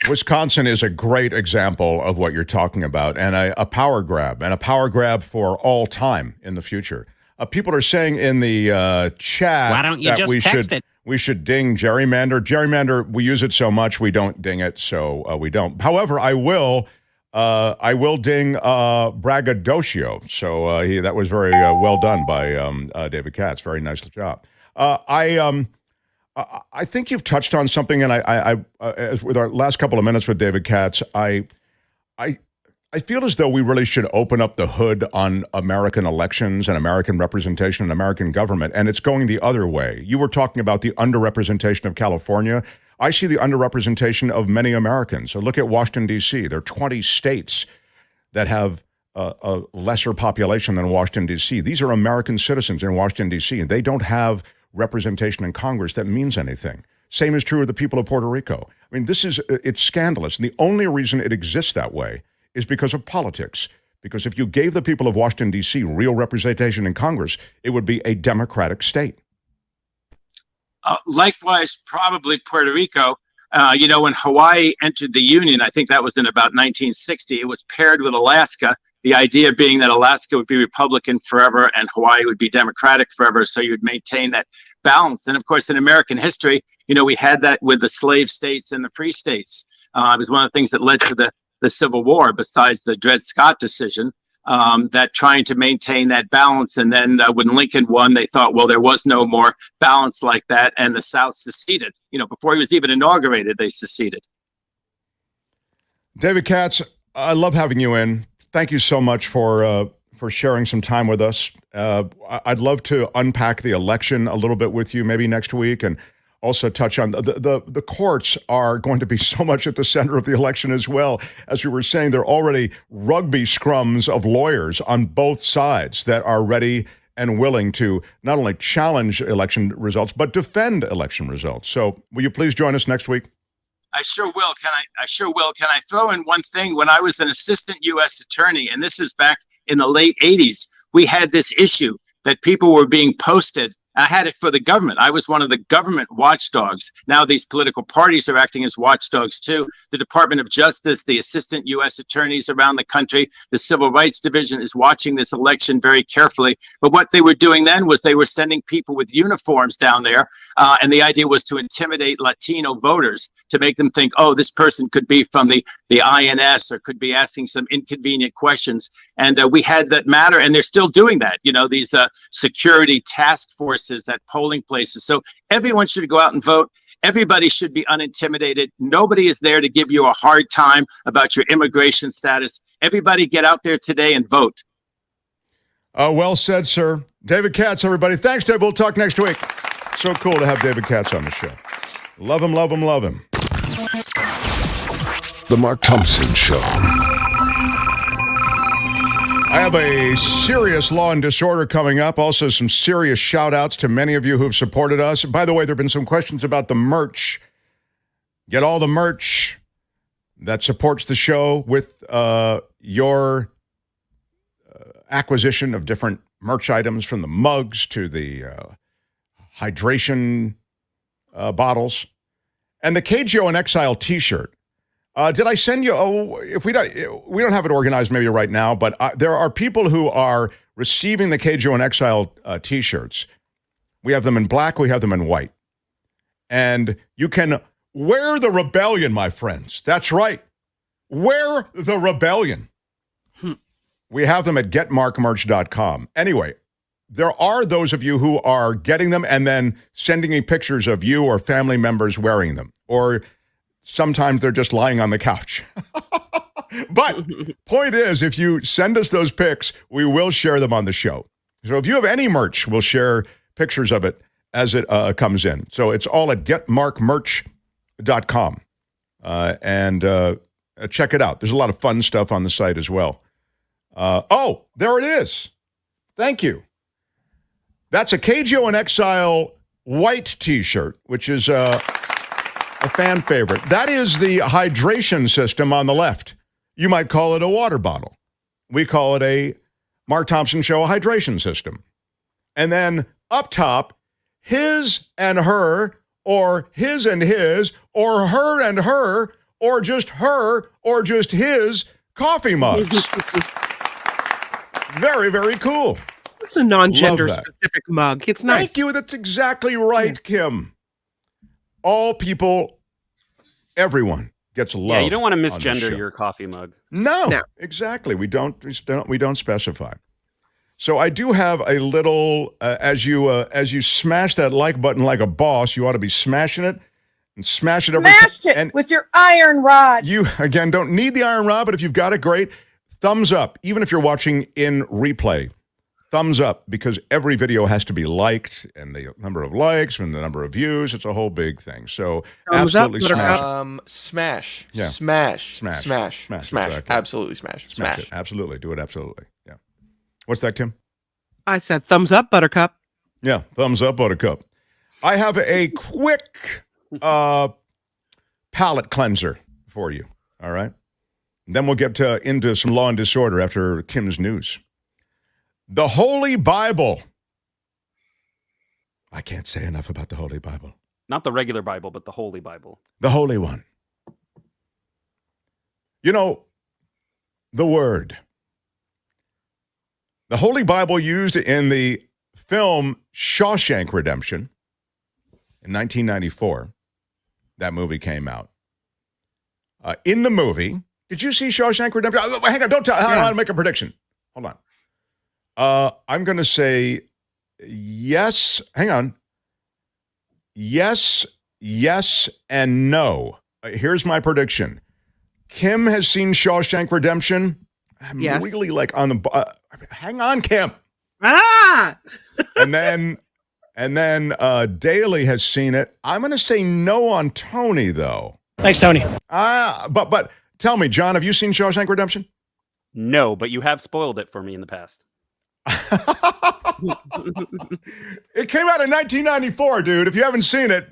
Wisconsin is a great example of what you're talking about, and a power grab, and a power grab for all time in the future. People are saying in the chat, why don't you that just text it? We should ding gerrymander. Gerrymander, we use it so much we don't ding it, so we don't. However, I will ding braggadocio. So that was very well done by David Katz. Very nice job. I think you've touched on something, and I as with our last couple of minutes with David Katz, I feel as though we really should open up the hood on American elections and American representation and American government, and it's going the other way. You were talking about the underrepresentation of California. I see the underrepresentation of many Americans. So look at Washington, D.C. There are 20 states that have a lesser population than Washington, D.C. These are American citizens in Washington, D.C., and they don't have representation in Congress that means anything. Same is true of the people of Puerto Rico. I mean, it's scandalous. And the only reason it exists that way is because of politics. Because if you gave the people of Washington, D.C. real representation in Congress, it would be a democratic state. Likewise, probably Puerto Rico. When Hawaii entered the Union, I think that was in about 1960, it was paired with Alaska. The idea being that Alaska would be Republican forever and Hawaii would be Democratic forever, so you would maintain that balance. And of course, in American history, we had that with the slave states and the free states. It was one of the things that led to the Civil War, besides the Dred Scott decision, that trying to maintain that balance. And then when Lincoln won, they thought, well, there was no more balance like that, and the South seceded. Before he was even inaugurated, they seceded. David Katz, I love having you in. Thank you so much for sharing some time with us. I'd love to unpack the election a little bit with you, maybe next week, and also touch on the courts are going to be so much at the center of the election as well. As we were saying, there are already rugby scrums of lawyers on both sides that are ready and willing to not only challenge election results, but defend election results. So will you please join us next week? I sure will. Can I throw in one thing? When I was an assistant U.S. attorney, and this is back in the late 80s, we had this issue that people were being posted. I had it for the government. I was one of the government watchdogs. Now these political parties are acting as watchdogs too. The Department of Justice, the assistant U.S. attorneys around the country, the Civil Rights Division is watching this election very carefully. But what they were doing then was they were sending people with uniforms down there. And the idea was to intimidate Latino voters, to make them think, oh, this person could be from the INS or could be asking some inconvenient questions. And we had that matter, and they're still doing that. These security task forces at polling places. So everyone should go out and vote. Everybody should be unintimidated. Nobody is there to give you a hard time about your immigration status. Everybody get out there today and vote. Well said, sir. David Katz, everybody. Thanks, Dave. We'll talk next week. So cool to have David Katz on the show. Love him, love him, love him. The Mark Thompson Show. I have a serious law and disorder coming up. Also, some serious shout-outs to many of you who've supported us. By the way, there have been some questions about the merch. Get all the merch that supports the show with your acquisition of different merch items, from the mugs to the hydration bottles. And the KGO in Exile t-shirt. Did I send you? If we don't have it organized maybe right now, but there are people who are receiving the KGO in Exile t-shirts. We have them in black. We have them in white. And you can wear the rebellion, my friends. That's right. Wear the rebellion. We have them at getmarkmerch.com. Anyway, there are those of you who are getting them and then sending me pictures of you or family members wearing them, or sometimes they're just lying on the couch. But point is, if you send us those pics, we will share them on the show. So if you have any merch, we'll share pictures of it as it comes in. So it's all at getmarkmerch.com. And check it out. There's a lot of fun stuff on the site as well. Oh, there it is. Thank you. That's a KGO in Exile white t-shirt, which is a fan favorite. That is the hydration system on the left. You might call it a water bottle. We call it a Mark Thompson Show hydration system. And then up top, his and her, or his and his, or her and her, or just her or just his coffee mugs. Very, very cool. It's a non-gender specific mug. It's nice. Thank you. That's exactly right, Kim. All people, everyone gets love. Yeah, you don't want to misgender your coffee mug. No, exactly. We don't specify. So I do have a little. As you smash that like button like a boss, you ought to be smashing it and smash it every time. Smash it with your iron rod. You again don't need the iron rod, but if you've got it, great. Thumbs up, even if you're watching in replay. Thumbs up, because every video has to be liked, and the number of likes and the number of views, it's a whole big thing. So absolutely smash. Yeah. Smash. Exactly. Absolutely smash. It. Absolutely. Do it absolutely. Yeah. What's that, Kim? I said thumbs up, Buttercup. Yeah, thumbs up, Buttercup. I have a quick palate cleanser for you, all right? Then we'll get into some law and disorder after Kim's news. The Holy Bible. I can't say enough about the Holy Bible. Not the regular Bible, but the Holy Bible. The Holy One. You know, the Word. The Holy Bible used in the film Shawshank Redemption in 1994. That movie came out. In the movie, did you see Shawshank Redemption? Hang on, don't tell. I want to make a prediction. Hold on. I'm going to say yes. Hang on. Yes, and no. Here's my prediction. Kim has seen Shawshank Redemption. I'm really like on the. Hang on, Kim. and then Daly has seen it. I'm going to say no on Tony, though. Thanks, Tony. But tell me, John, have you seen Shawshank Redemption? No, but you have spoiled it for me in the past. It came out in 1994, dude. If you haven't seen it,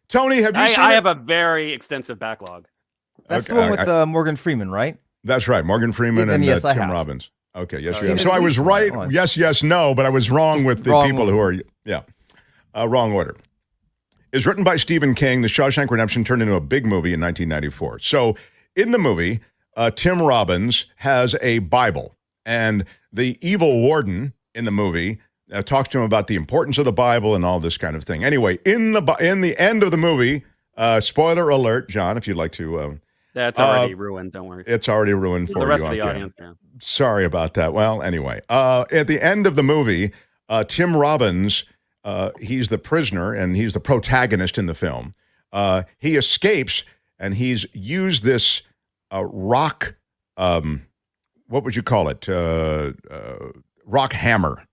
Tony, have you seen it? I have a very extensive backlog. That's the one with Morgan Freeman, right? That's right. Morgan Freeman and yes, Tim Robbins. Okay, yes, you have. So I was right. Yes, no, but I was wrong with the people who are, wrong order. It's written by Stephen King. The Shawshank Redemption turned into a big movie in 1994. So in the movie, Tim Robbins has a Bible, and the evil warden in the movie talks to him about the importance of the Bible and all this kind of thing. Anyway, in the end of the movie, spoiler alert, John, if you'd like to. That's already ruined. Don't worry. It's already ruined for the rest you. Of the audience. Yeah. Sorry about that. Well, anyway, at the end of the movie, Tim Robbins, he's the prisoner and he's the protagonist in the film. He escapes and he's used this rock. What would you call it? Rock hammer.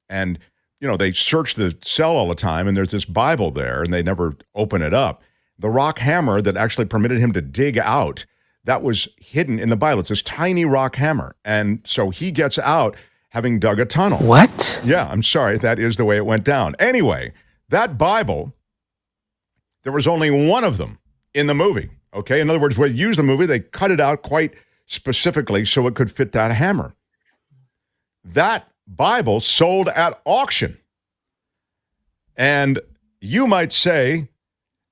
And, they search the cell all the time, and there's this Bible there, and they never open it up. The rock hammer that actually permitted him to dig out, that was hidden in the Bible. It's this tiny rock hammer. And so he gets out having dug a tunnel. What? Yeah, I'm sorry. That is the way it went down. Anyway, that Bible, there was only one of them in the movie. Okay? In other words, when they used the movie, they cut it out quite specifically so it could fit that hammer. That Bible sold at auction. And you might say,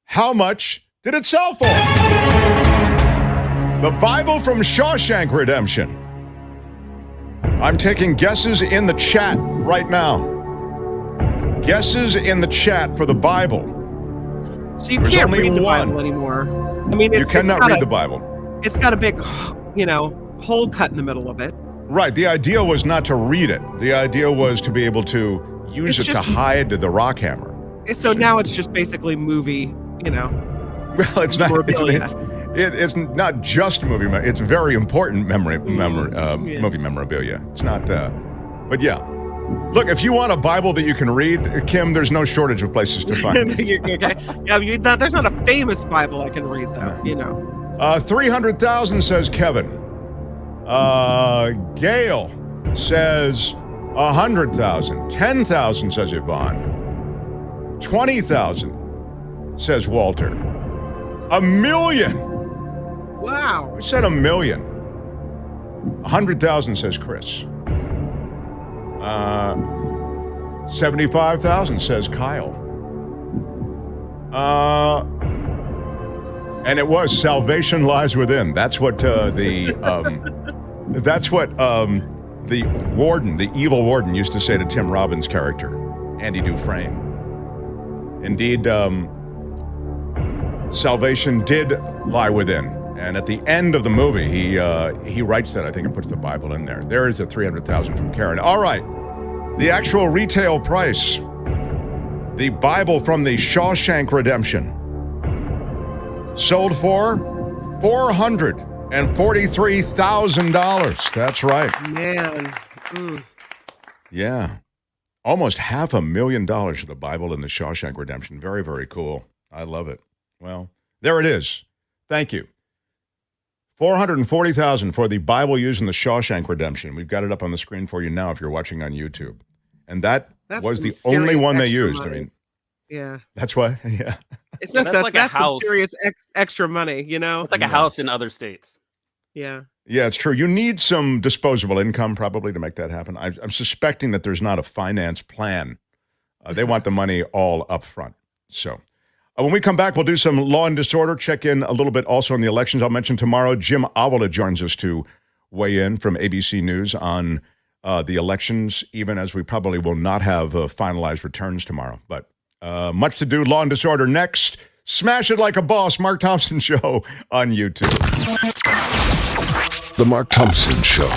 how much did it sell for? The Bible from Shawshank Redemption. I'm taking guesses in the chat right now. Guesses in the chat for the Bible. So you can't read the Bible anymore. I mean, you cannot read the Bible. It's got a big, hole cut in the middle of it. Right. The idea was not to read it. The idea was to be able to use it to hide the rock hammer. So now it's just basically movie, Well, it's not. It's not just movie. It's very important movie memorabilia. It's not. But yeah, look. If you want a Bible that you can read, Kim, there's no shortage of places to find it. Yeah, there's not a famous Bible I can read though. 300,000 says Kevin. Gail says 100,000. 10,000 says Yvonne. 20,000 says Walter. 1 million. Wow. We said 1 million. 100,000 says Chris. 75,000 says Kyle. And it was salvation lies within. That's what the warden, the evil warden, used to say to Tim Robbins' character, Andy Dufresne. Indeed, salvation did lie within. And at the end of the movie, he writes that, I think, and puts the Bible in there. There is a $300,000 from Karen. All right, the actual retail price, the Bible from the Shawshank Redemption, sold for $443,000. That's right. Man. Yeah. Almost $500,000 for the Bible in the Shawshank Redemption. Very, very cool. I love it. Well, there it is. Thank you. $440,000 for the Bible used in the Shawshank Redemption. We've got it up on the screen for you now if you're watching on YouTube. And that's was the only one they used. Money. I mean, yeah. That's what? Yeah. It's just that's like a house. Some serious extra money, you know? It's like a house in other states. Yeah. Yeah, it's true. You need some disposable income probably to make that happen. I'm suspecting that there's not a finance plan. They want the money all up front. So when we come back, we'll do some law and disorder, check in a little bit also on the elections. I'll mention tomorrow, Jim Avila joins us to weigh in from ABC News on the elections, even as we probably will not have finalized returns tomorrow. But much to do. Law and disorder next. Smash it like a boss. Mark Thompson Show on YouTube. The Mark Thompson Show.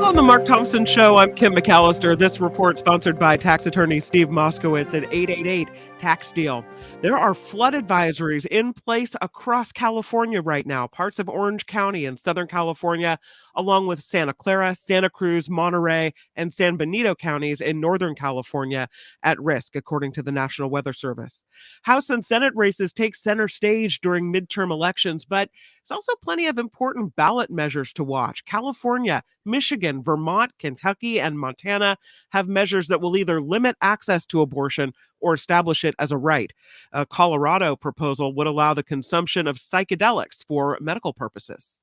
On the Mark Thompson Show, I'm Kim McAllister. This report sponsored by tax attorney Steve Moskowitz at 888 Tax Deal. There are flood advisories in place across California right now, parts of Orange County in Southern California, along with Santa Clara, Santa Cruz, Monterey, and San Benito counties in Northern California at risk, according to the National Weather Service. House and Senate races take center stage during midterm elections, but there's also plenty of important ballot measures to watch. California, Michigan, Vermont, Kentucky, and Montana have measures that will either limit access to abortion or establish it as a right. A Colorado proposal would allow the consumption of psychedelics for medical purposes.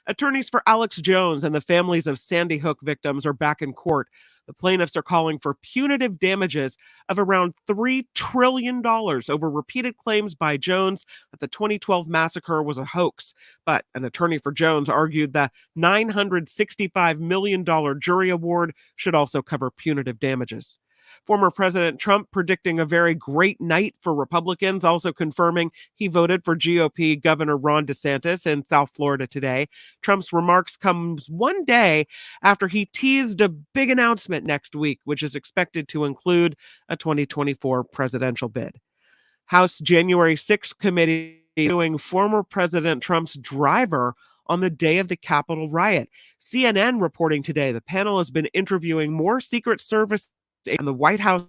Attorneys for Alex Jones and the families of Sandy Hook victims are back in court. The plaintiffs are calling for punitive damages of around $3 trillion over repeated claims by Jones that the 2012 massacre was a hoax. But an attorney for Jones argued the $965 million jury award should also cover punitive damages. Former President Trump predicting a very great night for Republicans, also confirming he voted for GOP Governor Ron DeSantis in South Florida today. Trump's remarks comes one day after he teased a big announcement next week, which is expected to include a 2024 presidential bid. House January 6th committee suing former President Trump's driver on the day of the Capitol riot. CNN reporting today the panel has been interviewing more Secret Service and the White House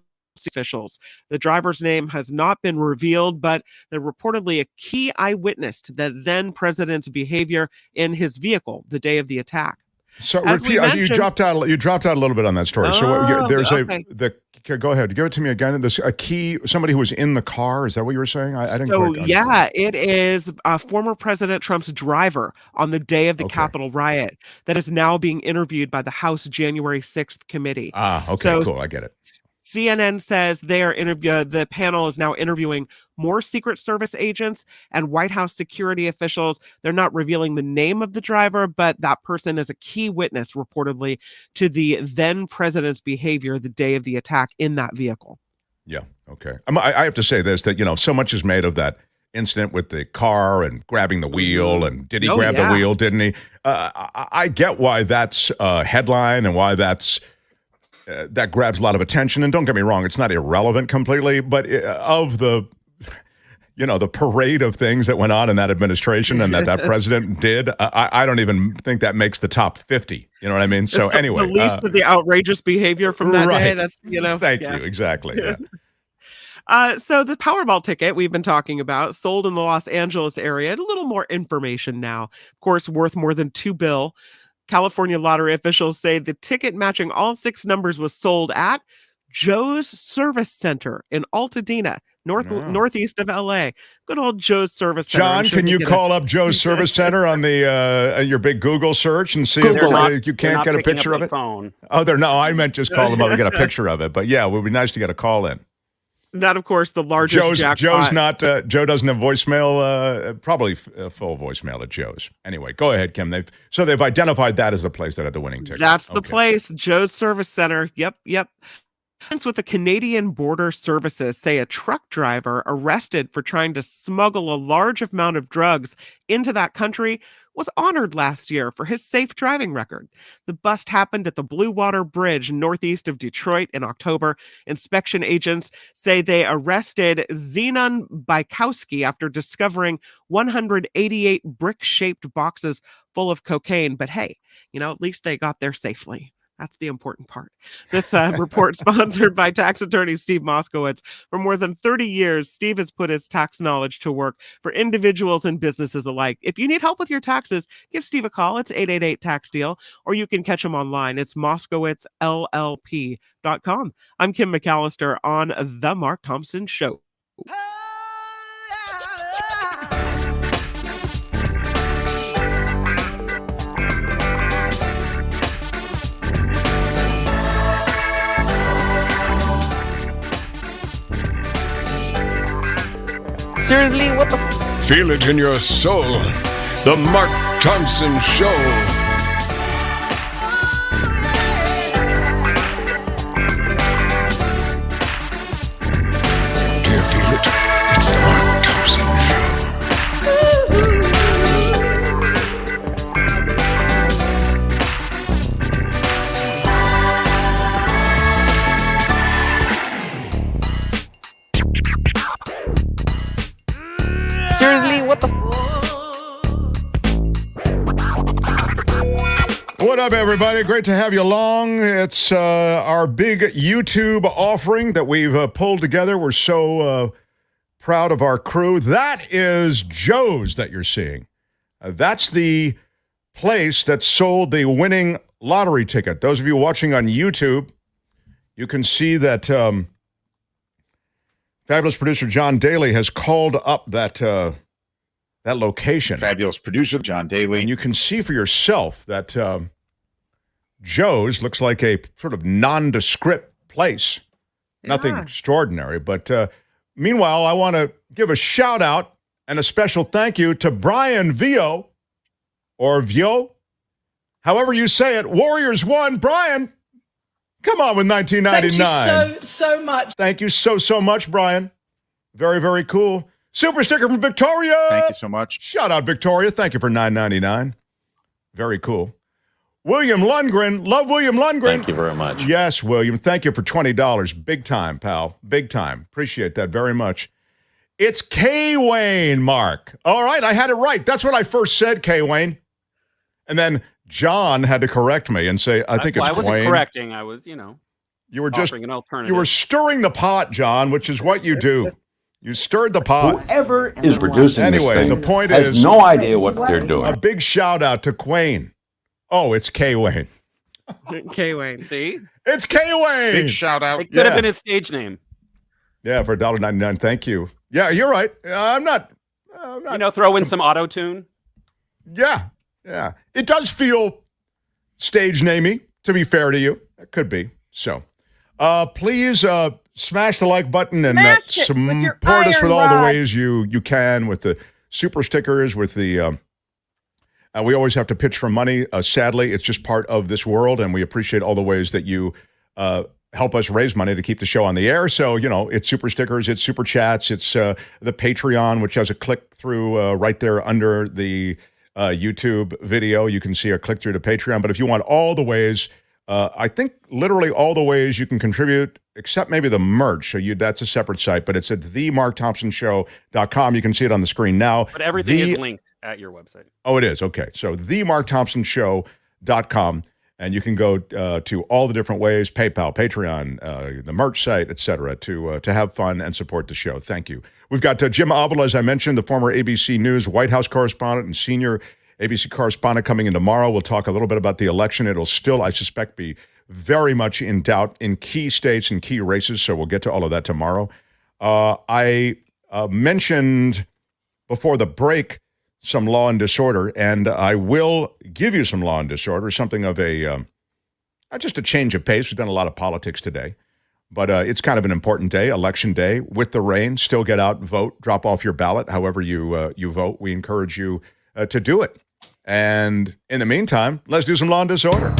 officials. The driver's name has not been revealed, but they're reportedly a key eyewitness to the then president's behavior in his vehicle the day of the attack. So repeat, you dropped out a little bit on that story. Go ahead, give it to me again. There's a key, somebody who was in the car. Is that what you were saying? I didn't. So yeah, it is former President Trump's driver on the day of the Capitol riot that is now being interviewed by the House January 6th committee. Cool. I get it. CNN says the panel is now interviewing more Secret Service agents and White House security officials. They're not revealing the name of the driver, but that person is a key witness, reportedly, to the then president's behavior the day of the attack in that vehicle. Yeah, okay. I have to say this, that, so much is made of that incident with the car and grabbing the wheel, and did he grab the wheel, didn't he? I get why that's a headline and why that's that grabs a lot of attention. And don't get me wrong, it's not irrelevant completely, but of the parade of things that went on in that administration and that president did, I don't even think that makes the top 50. You know what I mean? So anyway. The least of the outrageous behavior from that day. That's, Thank you. Exactly. Yeah. So the Powerball ticket we've been talking about sold in the Los Angeles area. A little more information now. Of course, worth more than $2 billion. California lottery officials say the ticket matching all 6 numbers was sold at Joe's Service Center in Altadena. northeast of LA. Good old Joe's Service Center. John, can you call up Joe's Service Center on the your big Google search and see if you can't get a picture of it? Phone. Oh, I meant just call them up and get a picture of it. But yeah, it would be nice to get a call in. That, of course, the largest jackpot. Joe doesn't have voicemail, probably a full voicemail at Joe's. Anyway, go ahead, Kim. They've identified that as the place that had the winning ticket. That's the place, Joe's Service Center. Yep. With the Canadian Border Services say a truck driver arrested for trying to smuggle a large amount of drugs into that country was honored last year for his safe driving record. The bust happened at the Blue Water Bridge northeast of Detroit in October. Inspection agents say they arrested Zenon Bykowski after discovering 188 brick-shaped boxes full of cocaine. But hey, at least they got there safely. That's the important part. This report sponsored by tax attorney Steve Moskowitz. For more than 30 years, Steve has put his tax knowledge to work for individuals and businesses alike. If you need help with your taxes, give Steve a call. It's 888-TAX-DEAL, or you can catch him online. It's MoskowitzLLP.com. I'm Kim McAllister on The Mark Thompson Show. Seriously, what the? Feel it in your soul. The Mark Thompson Show. Do you feel it? It's the Mark Thompson Show. Seriously, what the? What up, everybody? Great to have you along. It's our big YouTube offering that we've pulled together. We're so proud of our crew. That is Joe's that you're seeing. That's the place that sold the winning lottery ticket. Those of you watching on YouTube, you can see that fabulous producer John Daly has called up that location. Fabulous producer John Daly. And you can see for yourself that Joe's looks like a sort of nondescript place. Nothing extraordinary. But meanwhile, I want to give a shout out and a special thank you to Brian Vio, or Vio, however you say it. Warriors won. Brian, come on with 1999. Thank you so much. Thank you so much, Brian. Very, very cool. Super sticker from Victoria. Thank you so much. Shout out, Victoria. Thank you for $9.99. Very cool. William Lundgren. Love William Lundgren. Thank you very much. Yes, William. Thank you for $20. Big time, pal. Big time. Appreciate that very much. It's K. Wayne, Mark. All right, I had it right. That's what I first said, K. Wayne. And then John had to correct me and say, I think it's Quayne. I wasn't correcting. I was, you were just offering an alternative. You were stirring the pot, John, which is what you do. You stirred the pot. Whoever is producing this thing the point has is no idea what they're doing. A big shout out to Quayne. Oh, it's K. Wayne. K. Wayne. See? It's K. Wayne. Big shout out. It could have been his stage name. Yeah, for $1.99. Thank you. Yeah, you're right. I'm not. Throw in some auto-tune. Yeah. It does feel stage namey, to be fair to you. It could be. So, please smash the like button and support us with all the ways you can, with the super stickers, with the we always have to pitch for money. Sadly, it's just part of this world, and we appreciate all the ways that you help us raise money to keep the show on the air. So, it's super stickers, it's super chats, it's the Patreon, which has a click through right there under the YouTube video. You can see a click through to Patreon. But if you want all the ways, I think literally all the ways you can contribute, except maybe the merch. So that's a separate site, but it's at themarkthompsonshow.com. You can see it on the screen now. But everything is linked at your website. Oh, it is. Okay. So themarkthompsonshow.com. And you can go to all the different ways, PayPal, Patreon, the merch site, etc., to have fun and support the show. Thank you. We've got Jim Avila, as I mentioned, the former ABC News White House correspondent and senior ABC correspondent, coming in tomorrow. We'll talk a little bit about the election. It'll still, I suspect, be very much in doubt in key states and key races, so we'll get to all of that tomorrow. I mentioned before the break some law and disorder, and I will give you some law and disorder, something of a just a change of pace. We've done a lot of politics today, but it's kind of an important day, election day. With the rain, still get out, vote, drop off your ballot, however you vote. We encourage you to do it. And in the meantime, let's do some law and disorder.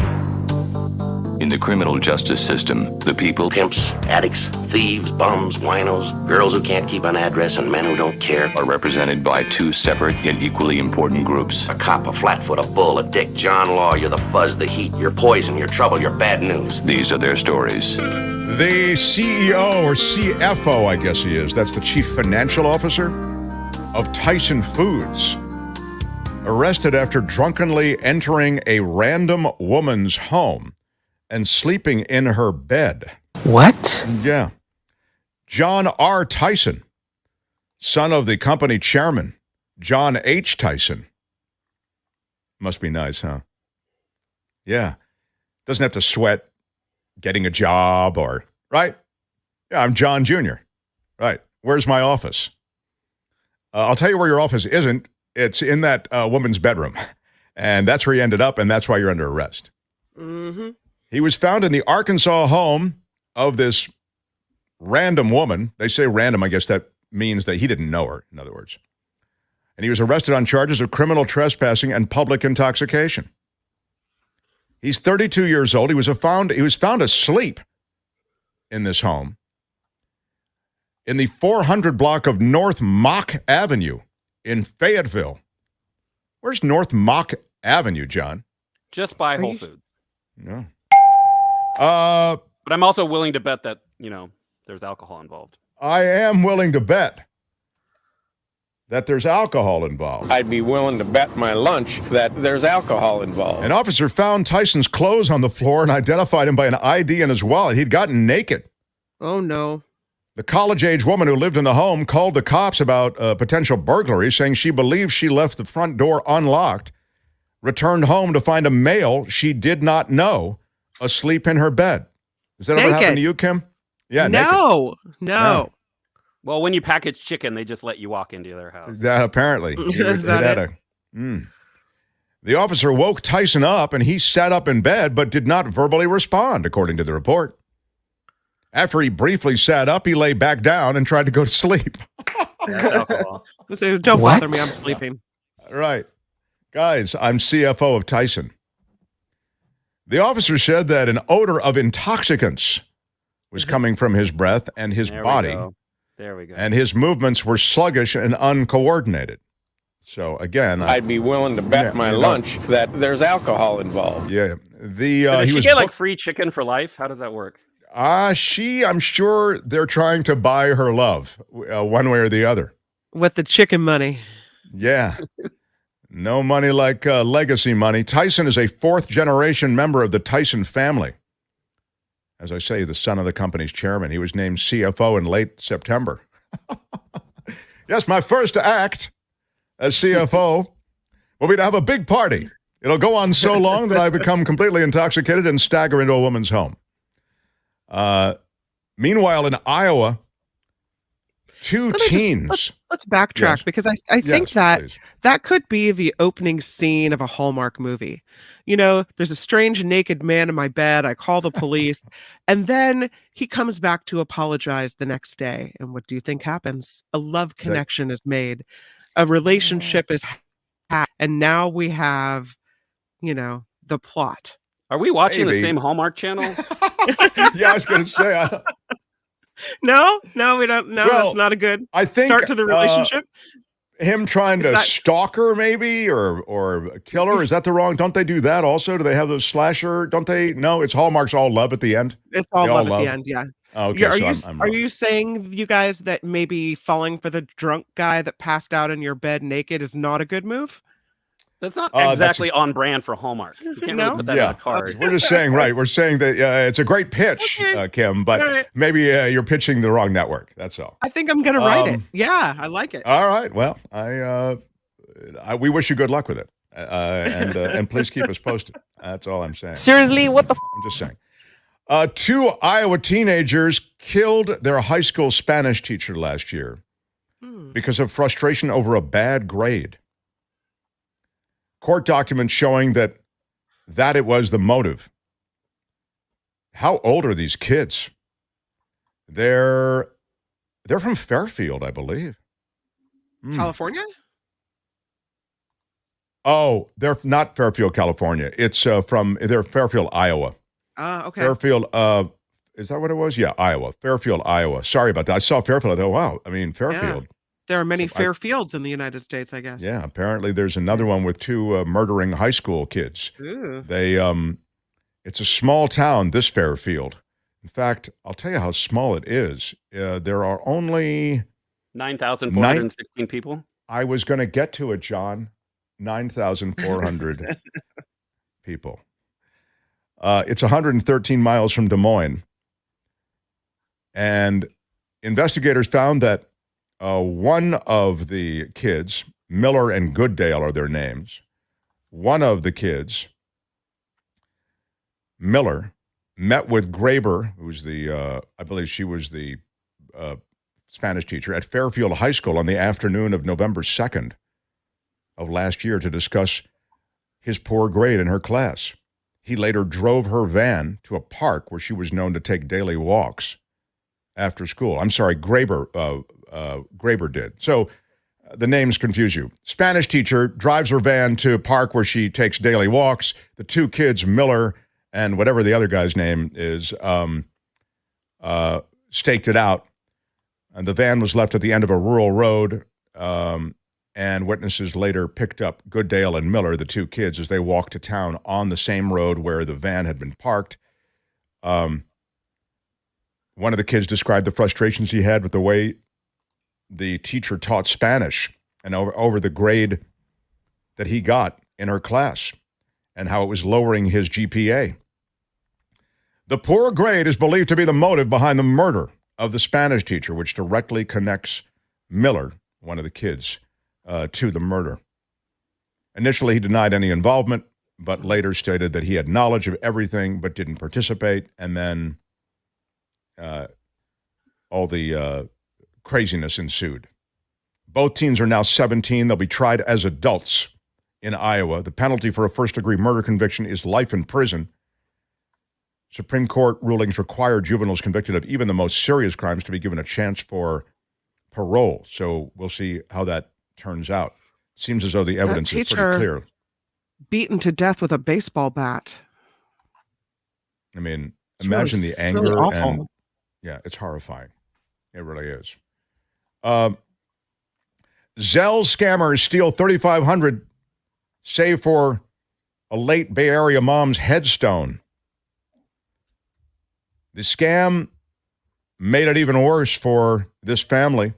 In the criminal justice system, the people, Pimps, addicts, thieves, bums, winos, girls who can't keep an address, and men who don't care. are represented by two separate yet equally important groups. A cop, a flatfoot, a bull, a dick, John Law. You're the fuzz, the heat, you're poison, you're trouble, you're bad news. These are their stories. The CEO, or CFO, I guess he is, that's the Chief Financial Officer of Tyson Foods, arrested after drunkenly entering a random woman's home and sleeping in her bed. What? Yeah. John R. Tyson, son of the company chairman, John H. Tyson. Must be nice, huh? Yeah. Doesn't have to sweat getting a job or, right? Yeah, I'm John Jr. Right. Where's my office? I'll tell you where your office isn't. It's in that woman's bedroom. And that's where he ended up, and that's why you're under arrest. Mm-hmm. He was found in the Arkansas home of this random woman. They say random. I guess that means that he didn't know her, in other words. And he was arrested on charges of criminal trespassing and public intoxication. He's 32 years old. He was found asleep in this home in the 400 block of North Mock Avenue in Fayetteville. Where's North Mock Avenue, John? Just by Whole Foods. No. But I'm also willing to bet that, there's alcohol involved. I am willing to bet that there's alcohol involved. I'd be willing to bet my lunch that there's alcohol involved. An officer found Tyson's clothes on the floor and identified him by an ID in his wallet. He'd gotten naked. Oh, no. The college-age woman who lived in the home called the cops about potential burglary, saying she believes she left the front door unlocked, returned home to find a male she did not know asleep in her bed. Does that ever happen to you, Kim? Yeah, no. Well, when you package chicken, they just let you walk into their house. That apparently. The officer woke Tyson up, and he sat up in bed but did not verbally respond, according to the report. After he briefly sat up, he lay back down and tried to go to sleep. That's alcohol. Don't bother me, I'm sleeping. Right. Guys, I'm CFO of Tyson. The officer said that an odor of intoxicants was coming from his breath and his body. There we go. And his movements were sluggish and uncoordinated. So, again, I'd be willing to bet my lunch that there's alcohol involved. Yeah. Does she get like free chicken for life? How does that work? I'm sure they're trying to buy her love one way or the other. With the chicken money. Yeah. No money like legacy money. Tyson is a fourth-generation member of the Tyson family. As I say, the son of the company's chairman. He was named CFO in late September. Yes, my first act as CFO will be to have a big party. It'll go on so long that I become completely intoxicated and stagger into a woman's home. Meanwhile, in Iowa, two teens. Let's backtrack, because I think that could be the opening scene of a Hallmark movie. There's a strange naked man in my bed. I call the police, and then he comes back to apologize the next day. And what do you think happens? A love connection is made. A relationship is had, and now we have, the plot. Are we watching the same Hallmark channel? Yeah, I was going to say. No, we don't. No, well, that's not a good start to the relationship. Him trying to stalk her, maybe, or kill her. Is that the wrong? Don't they do that also? Do they have those slasher? Don't they? No, it's Hallmark's all love at the end. It's all love at the end. Yeah. Oh, okay. Are you saying, you guys, that maybe falling for the drunk guy that passed out in your bed naked is not a good move? That's not exactly on brand for Hallmark. You can't really put that in a card. We're just saying, right? We're saying that it's a great pitch, Kim, but maybe you're pitching the wrong network. That's all. I think I'm going to write it. Yeah, I like it. All right. Well, we wish you good luck with it, and please keep us posted. That's all I'm saying. Seriously, what the? I'm just saying. Two Iowa teenagers killed their high school Spanish teacher last year because of frustration over a bad grade. Court documents showing that it was the motive. How old are these kids? They're from Fairfield, I believe. California? Oh, they're not Fairfield, California. It's they're Fairfield, Iowa. Okay. Fairfield, is that what it was? Yeah, Iowa. Fairfield, Iowa. Sorry about that. I saw Fairfield. I thought, wow. I mean, Fairfield. Yeah. There are many Fairfields in the United States, I guess. Yeah, apparently there's another one with two murdering high school kids. Ooh. It's a small town, this Fairfield. In fact, I'll tell you how small it is. There are only 9,416 people. I was going to get to it, John. 9,400 people. It's 113 miles from Des Moines. And investigators found that one of the kids, Miller and Goodale are their names. One of the kids, Miller, met with Graber, who's the, I believe she was the Spanish teacher, at Fairfield High School on the afternoon of November 2nd of last year to discuss his poor grade in her class. He later drove her van to a park where she was known to take daily walks after school. I'm sorry, Graber did. So the names confuse you. Spanish teacher drives her van to a park where she takes daily walks. The two kids, Miller and whatever the other guy's name is, staked it out. And the van was left at the end of a rural road, and witnesses later picked up Goodale and Miller, the two kids, as they walked to town on the same road where the van had been parked. One of the kids described the frustrations he had with the way the teacher taught Spanish and over the grade that he got in her class and how it was lowering his GPA. The poor grade is believed to be the motive behind the murder of the Spanish teacher, which directly connects Miller, one of the kids, to the murder. Initially, he denied any involvement, but later stated that he had knowledge of everything but didn't participate, and then all the craziness ensued. Both teens are now 17. They'll be tried as adults in Iowa. The penalty for a first-degree murder conviction is life in prison. Supreme Court rulings require juveniles convicted of even the most serious crimes to be given a chance for parole. So we'll see how that turns out. Seems as though the evidence is pretty clear. Beaten to death with a baseball bat. I mean, imagine the anger really and yeah, it's horrifying. It really is. Zelle scammers steal $3,500, save for a late Bay Area mom's headstone. The scam made it even worse for this family.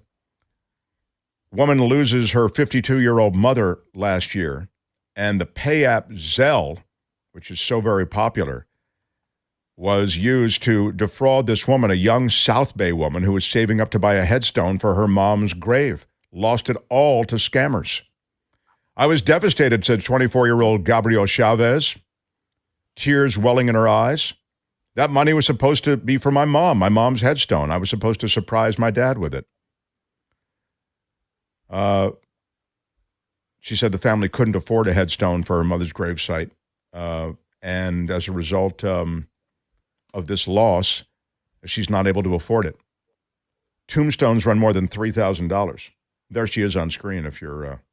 Woman loses her 52-year-old mother last year, and the pay app Zelle, which is so very popular, was used to defraud this woman, a young South Bay woman who was saving up to buy a headstone for her mom's grave. Lost it all to scammers. I was devastated, said 24-year-old Gabrielle Chavez, tears welling in her eyes. That money was supposed to be for my mom's headstone. I was supposed to surprise my dad with it. She said the family couldn't afford a headstone for her mother's gravesite. And as a result of this loss, she's not able to afford it. Tombstones run more than $3,000. There she is on screen if you're...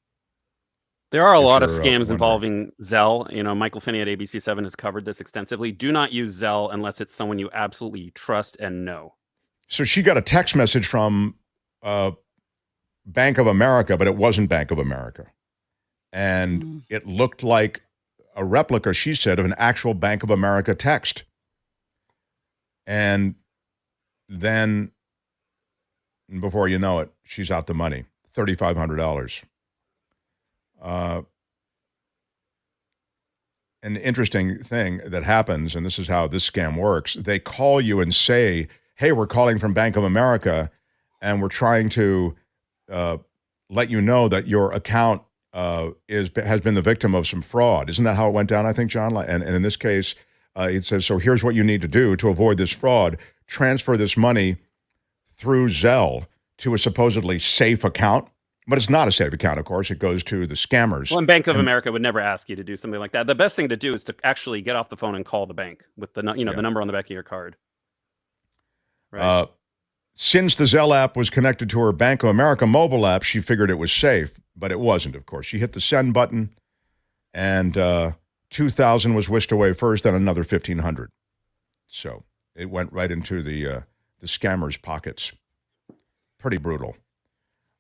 There are a lot of scams involving Zelle. You know, Michael Finney at ABC7 has covered this extensively. Do not use Zelle unless it's someone you absolutely trust and know. So she got a text message from Bank of America, but it wasn't Bank of America. And it looked like a replica, she said, of an actual Bank of America text. And then, before you know it, she's out the money, $3,500. An interesting thing that happens, and this is how this scam works, they call you and say, hey, we're calling from Bank of America, and we're trying to let you know that your account has been the victim of some fraud. Isn't that how it went down, I think, John? And in this case, it says, so here's what you need to do to avoid this fraud. Transfer this money through Zelle to a supposedly safe account. But it's not a safe account, of course. It goes to the scammers. Well, and Bank of America would never ask you to do something like that. The best thing to do is to actually get off the phone and call the bank with the the number on the back of your card. Right. Since the Zelle app was connected to her Bank of America mobile app, she figured it was safe, but it wasn't, of course. She hit the send button, and $2,000 was whisked away first, then another $1,500. So it went right into the scammers' pockets. Pretty brutal.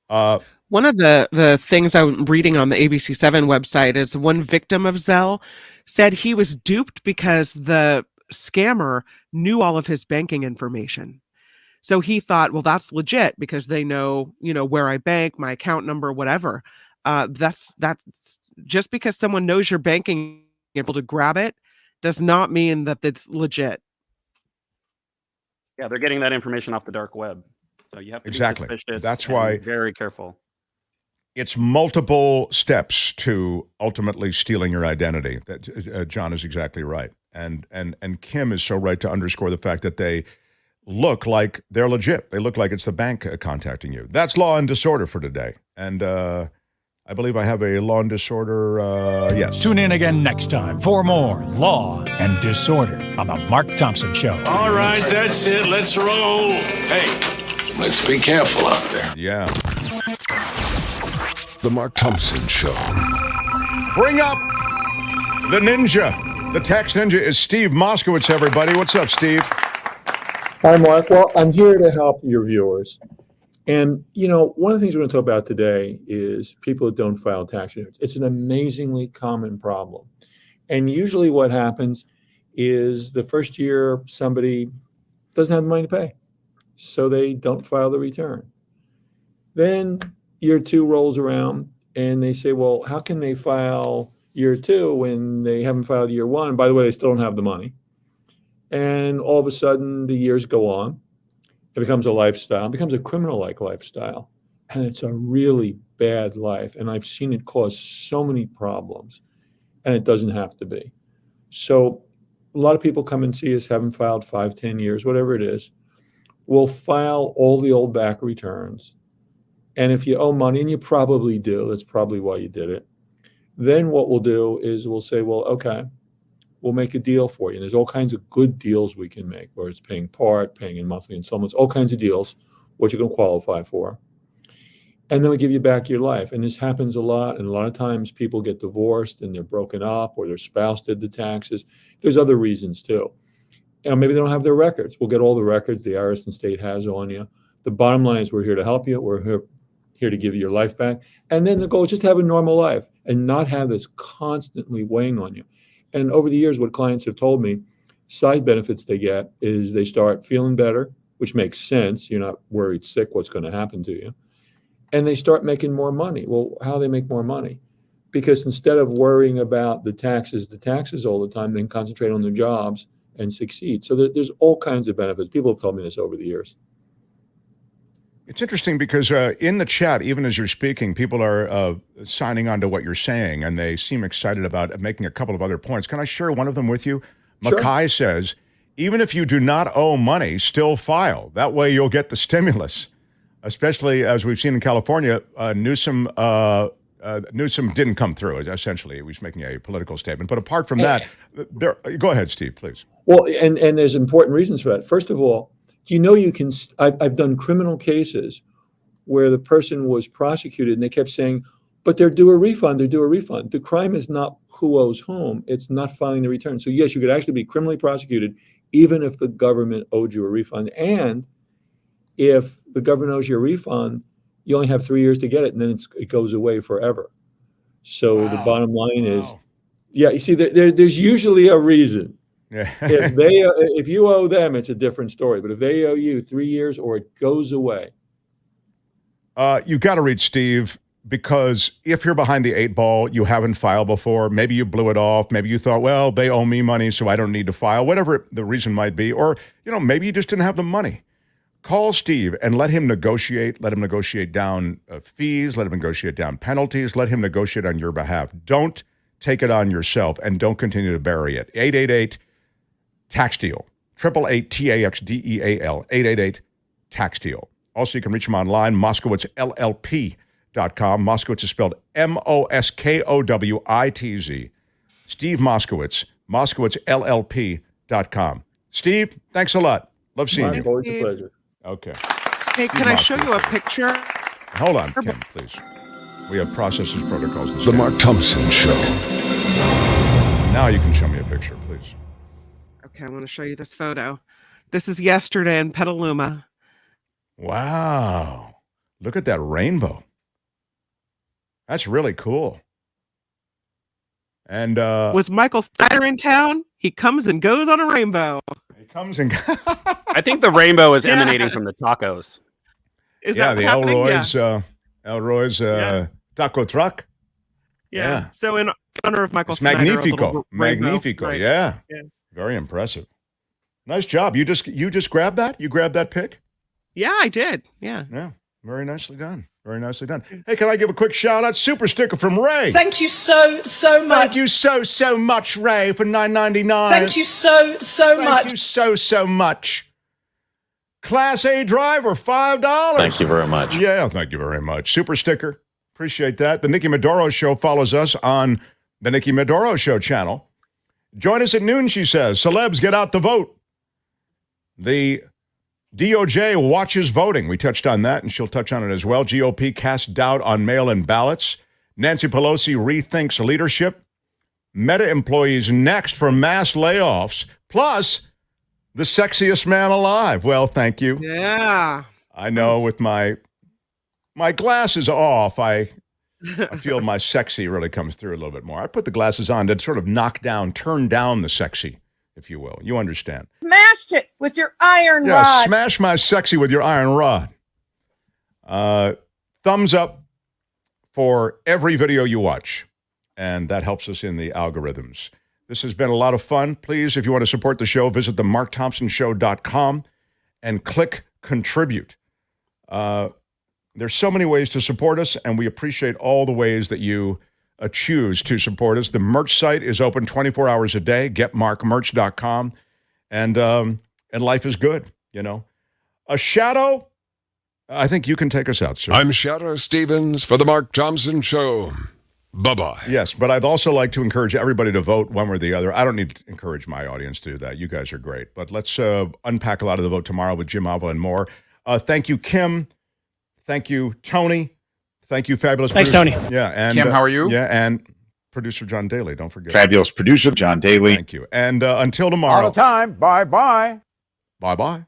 One of the things I'm reading on the ABC7 website is one victim of Zelle said he was duped because the scammer knew all of his banking information. So he thought, well, that's legit because they know, where I bank, my account number, whatever. That's just because someone knows your banking, able to grab it, does not mean that it's legit. Yeah, they're getting that information off the dark web. So you have to be suspicious. That's why very careful. It's multiple steps to ultimately stealing your identity. That John is exactly right, and Kim is so right to underscore the fact that they look like they're legit. They look like it's the bank contacting you. That's Law and Disorder for today, and I believe I have a Law and Disorder. Yes. Tune in again next time for more Law and Disorder on the Mark Thompson Show. All right, that's it. Let's roll. Hey, let's be careful out there. Yeah. The Mark Thompson Show. Bring up the ninja. The tax ninja is Steve Moskowitz, everybody. What's up, Steve? Hi, Mark. Well, I'm here to help your viewers. And, one of the things we're going to talk about today is people who don't file tax returns. It's an amazingly common problem. And usually what happens is the first year somebody doesn't have the money to pay, so they don't file the return. Then year two rolls around and they say, well, how can they file year two when they haven't filed year one? By the way, they still don't have the money. And all of a sudden the years go on. It becomes a lifestyle. It becomes a criminal-like lifestyle. And it's a really bad life. And I've seen it cause so many problems. And it doesn't have to be. So a lot of people come and see us, haven't filed 5, 10 years, whatever it is. We'll file all the old back returns. And if you owe money, and you probably do, that's probably why you did it. Then what we'll do is we'll say, well, okay, we'll make a deal for you. And there's all kinds of good deals we can make, where it's paying part, paying in monthly installments, all kinds of deals, what you can qualify for. And then we give you back your life. And this happens a lot. And a lot of times people get divorced and they're broken up, or their spouse did the taxes. There's other reasons too. And maybe they don't have their records. We'll get all the records the IRS and state has on you. The bottom line is we're here to help you. We're here to give you your life back. And then the goal is just to have a normal life and not have this constantly weighing on you. And over the years, what clients have told me, side benefits they get is they start feeling better, which makes sense. You're not worried sick what's going to happen to you. And they start making more money. Well, how do they make more money? Because instead of worrying about the taxes all the time, they can concentrate on their jobs and succeed. So there's all kinds of benefits. People have told me this over the years. It's interesting because in the chat, even as you're speaking, people are signing on to what you're saying, and they seem excited about making a couple of other points. Can I share one of them with you? Sure. Mackay says, even if you do not owe money, still file. That way you'll get the stimulus, especially as we've seen in California. Newsom didn't come through, essentially. He was making a political statement. But apart from that, go ahead, Steve, please. Well, and there's important reasons for that. First of all, you can, I've done criminal cases where the person was prosecuted and they kept saying, but they're due a refund, they're due a refund. The crime is not who owes whom, it's not filing the return. So yes, you could actually be criminally prosecuted even if the government owed you a refund. And if the government owes you a refund, you only have 3 years to get it, and then it goes away forever. So the bottom line is, you see, there's usually a reason. If you owe them, it's a different story. But if they owe you 3 years or it goes away. You got to read Steve, because if you're behind the 8 ball, you haven't filed before, maybe you blew it off, maybe you thought, well, they owe me money, so I don't need to file, whatever the reason might be. Or, maybe you just didn't have the money. Call Steve and let him negotiate. Let him negotiate down fees. Let him negotiate down penalties. Let him negotiate on your behalf. Don't take it on yourself, and don't continue to bury it. 888 tax deal. 888 TAXDEAL. tax deal. Also, you can reach him online, MoskowitzLLP.com. Moskowitz is spelled Moskowitz. Steve Moskowitz, MoskowitzLLP.com. Steve, thanks a lot. Love seeing you. Always a pleasure. Okay. Hey, can I show you a picture? Hold on, Kim, please. We have processes, protocols. And The Mark Thompson Show. Now you can show me a picture, please. Okay, I want to show you this photo. This is yesterday in Petaluma. Wow. Look at that rainbow. That's really cool. And was Michael Snyder in town? He comes and goes on a rainbow. He comes and I think the rainbow is emanating from the tacos. Is that the happening? Elroy's taco truck. Yeah. So in honor of Michael It's Snyder, magnifico. Magnifico. Right. Yeah. Very impressive. Nice job. You just grabbed that? You grabbed that pic? Yeah, I did. Yeah. Yeah. Very nicely done. Very nicely done. Hey, can I give a quick shout out? Super sticker from Ray. Thank you so much. Thank you so much, Ray, for $9.99. Thank you so much. Thank you so much. Class A driver, $5. Thank you very much. Yeah, thank you very much. Super sticker. Appreciate that. The Nikki Medoro Show follows us on the Nikki Medoro Show channel. Join us at noon, she says. Celebs, get out to vote. The DOJ watches voting. We touched on that, and she'll touch on it as well. GOP casts doubt on mail-in ballots. Nancy Pelosi rethinks leadership. Meta employees next for mass layoffs. Plus, the sexiest man alive. Well, thank you. Yeah. I know with my glasses off, I feel my sexy really comes through a little bit more. I put the glasses on to sort of turn down the sexy, if you will. You understand. Smashed it with your iron Yeah, rod. smash my sexy with your iron rod. Thumbs up for every video you watch, and that helps us in the algorithms. This has been a lot of fun. Please, if you want to support the show, visit themarkthompsonshow.com and click contribute. There's so many ways to support us, and we appreciate all the ways that you choose to support us. The merch site is open 24 hours a day, getmarkmerch.com, and life is good, you know. A Shadow, I think you can take us out, sir. I'm Shadow Stevens for The Mark Thompson Show. Bye-bye. Yes, but I'd also like to encourage everybody to vote one way or the other. I don't need to encourage my audience to do that. You guys are great. But let's unpack a lot of the vote tomorrow with Jim Alva and more. Thank you, Kim. Thank you, Tony. Thank you, fabulous Thanks, producer. Tony. Yeah, and Kim, how are you? Yeah, and producer John Daly. Don't forget. Fabulous producer John Daly. Thank you. And until tomorrow. All the time. Bye-bye. Bye-bye.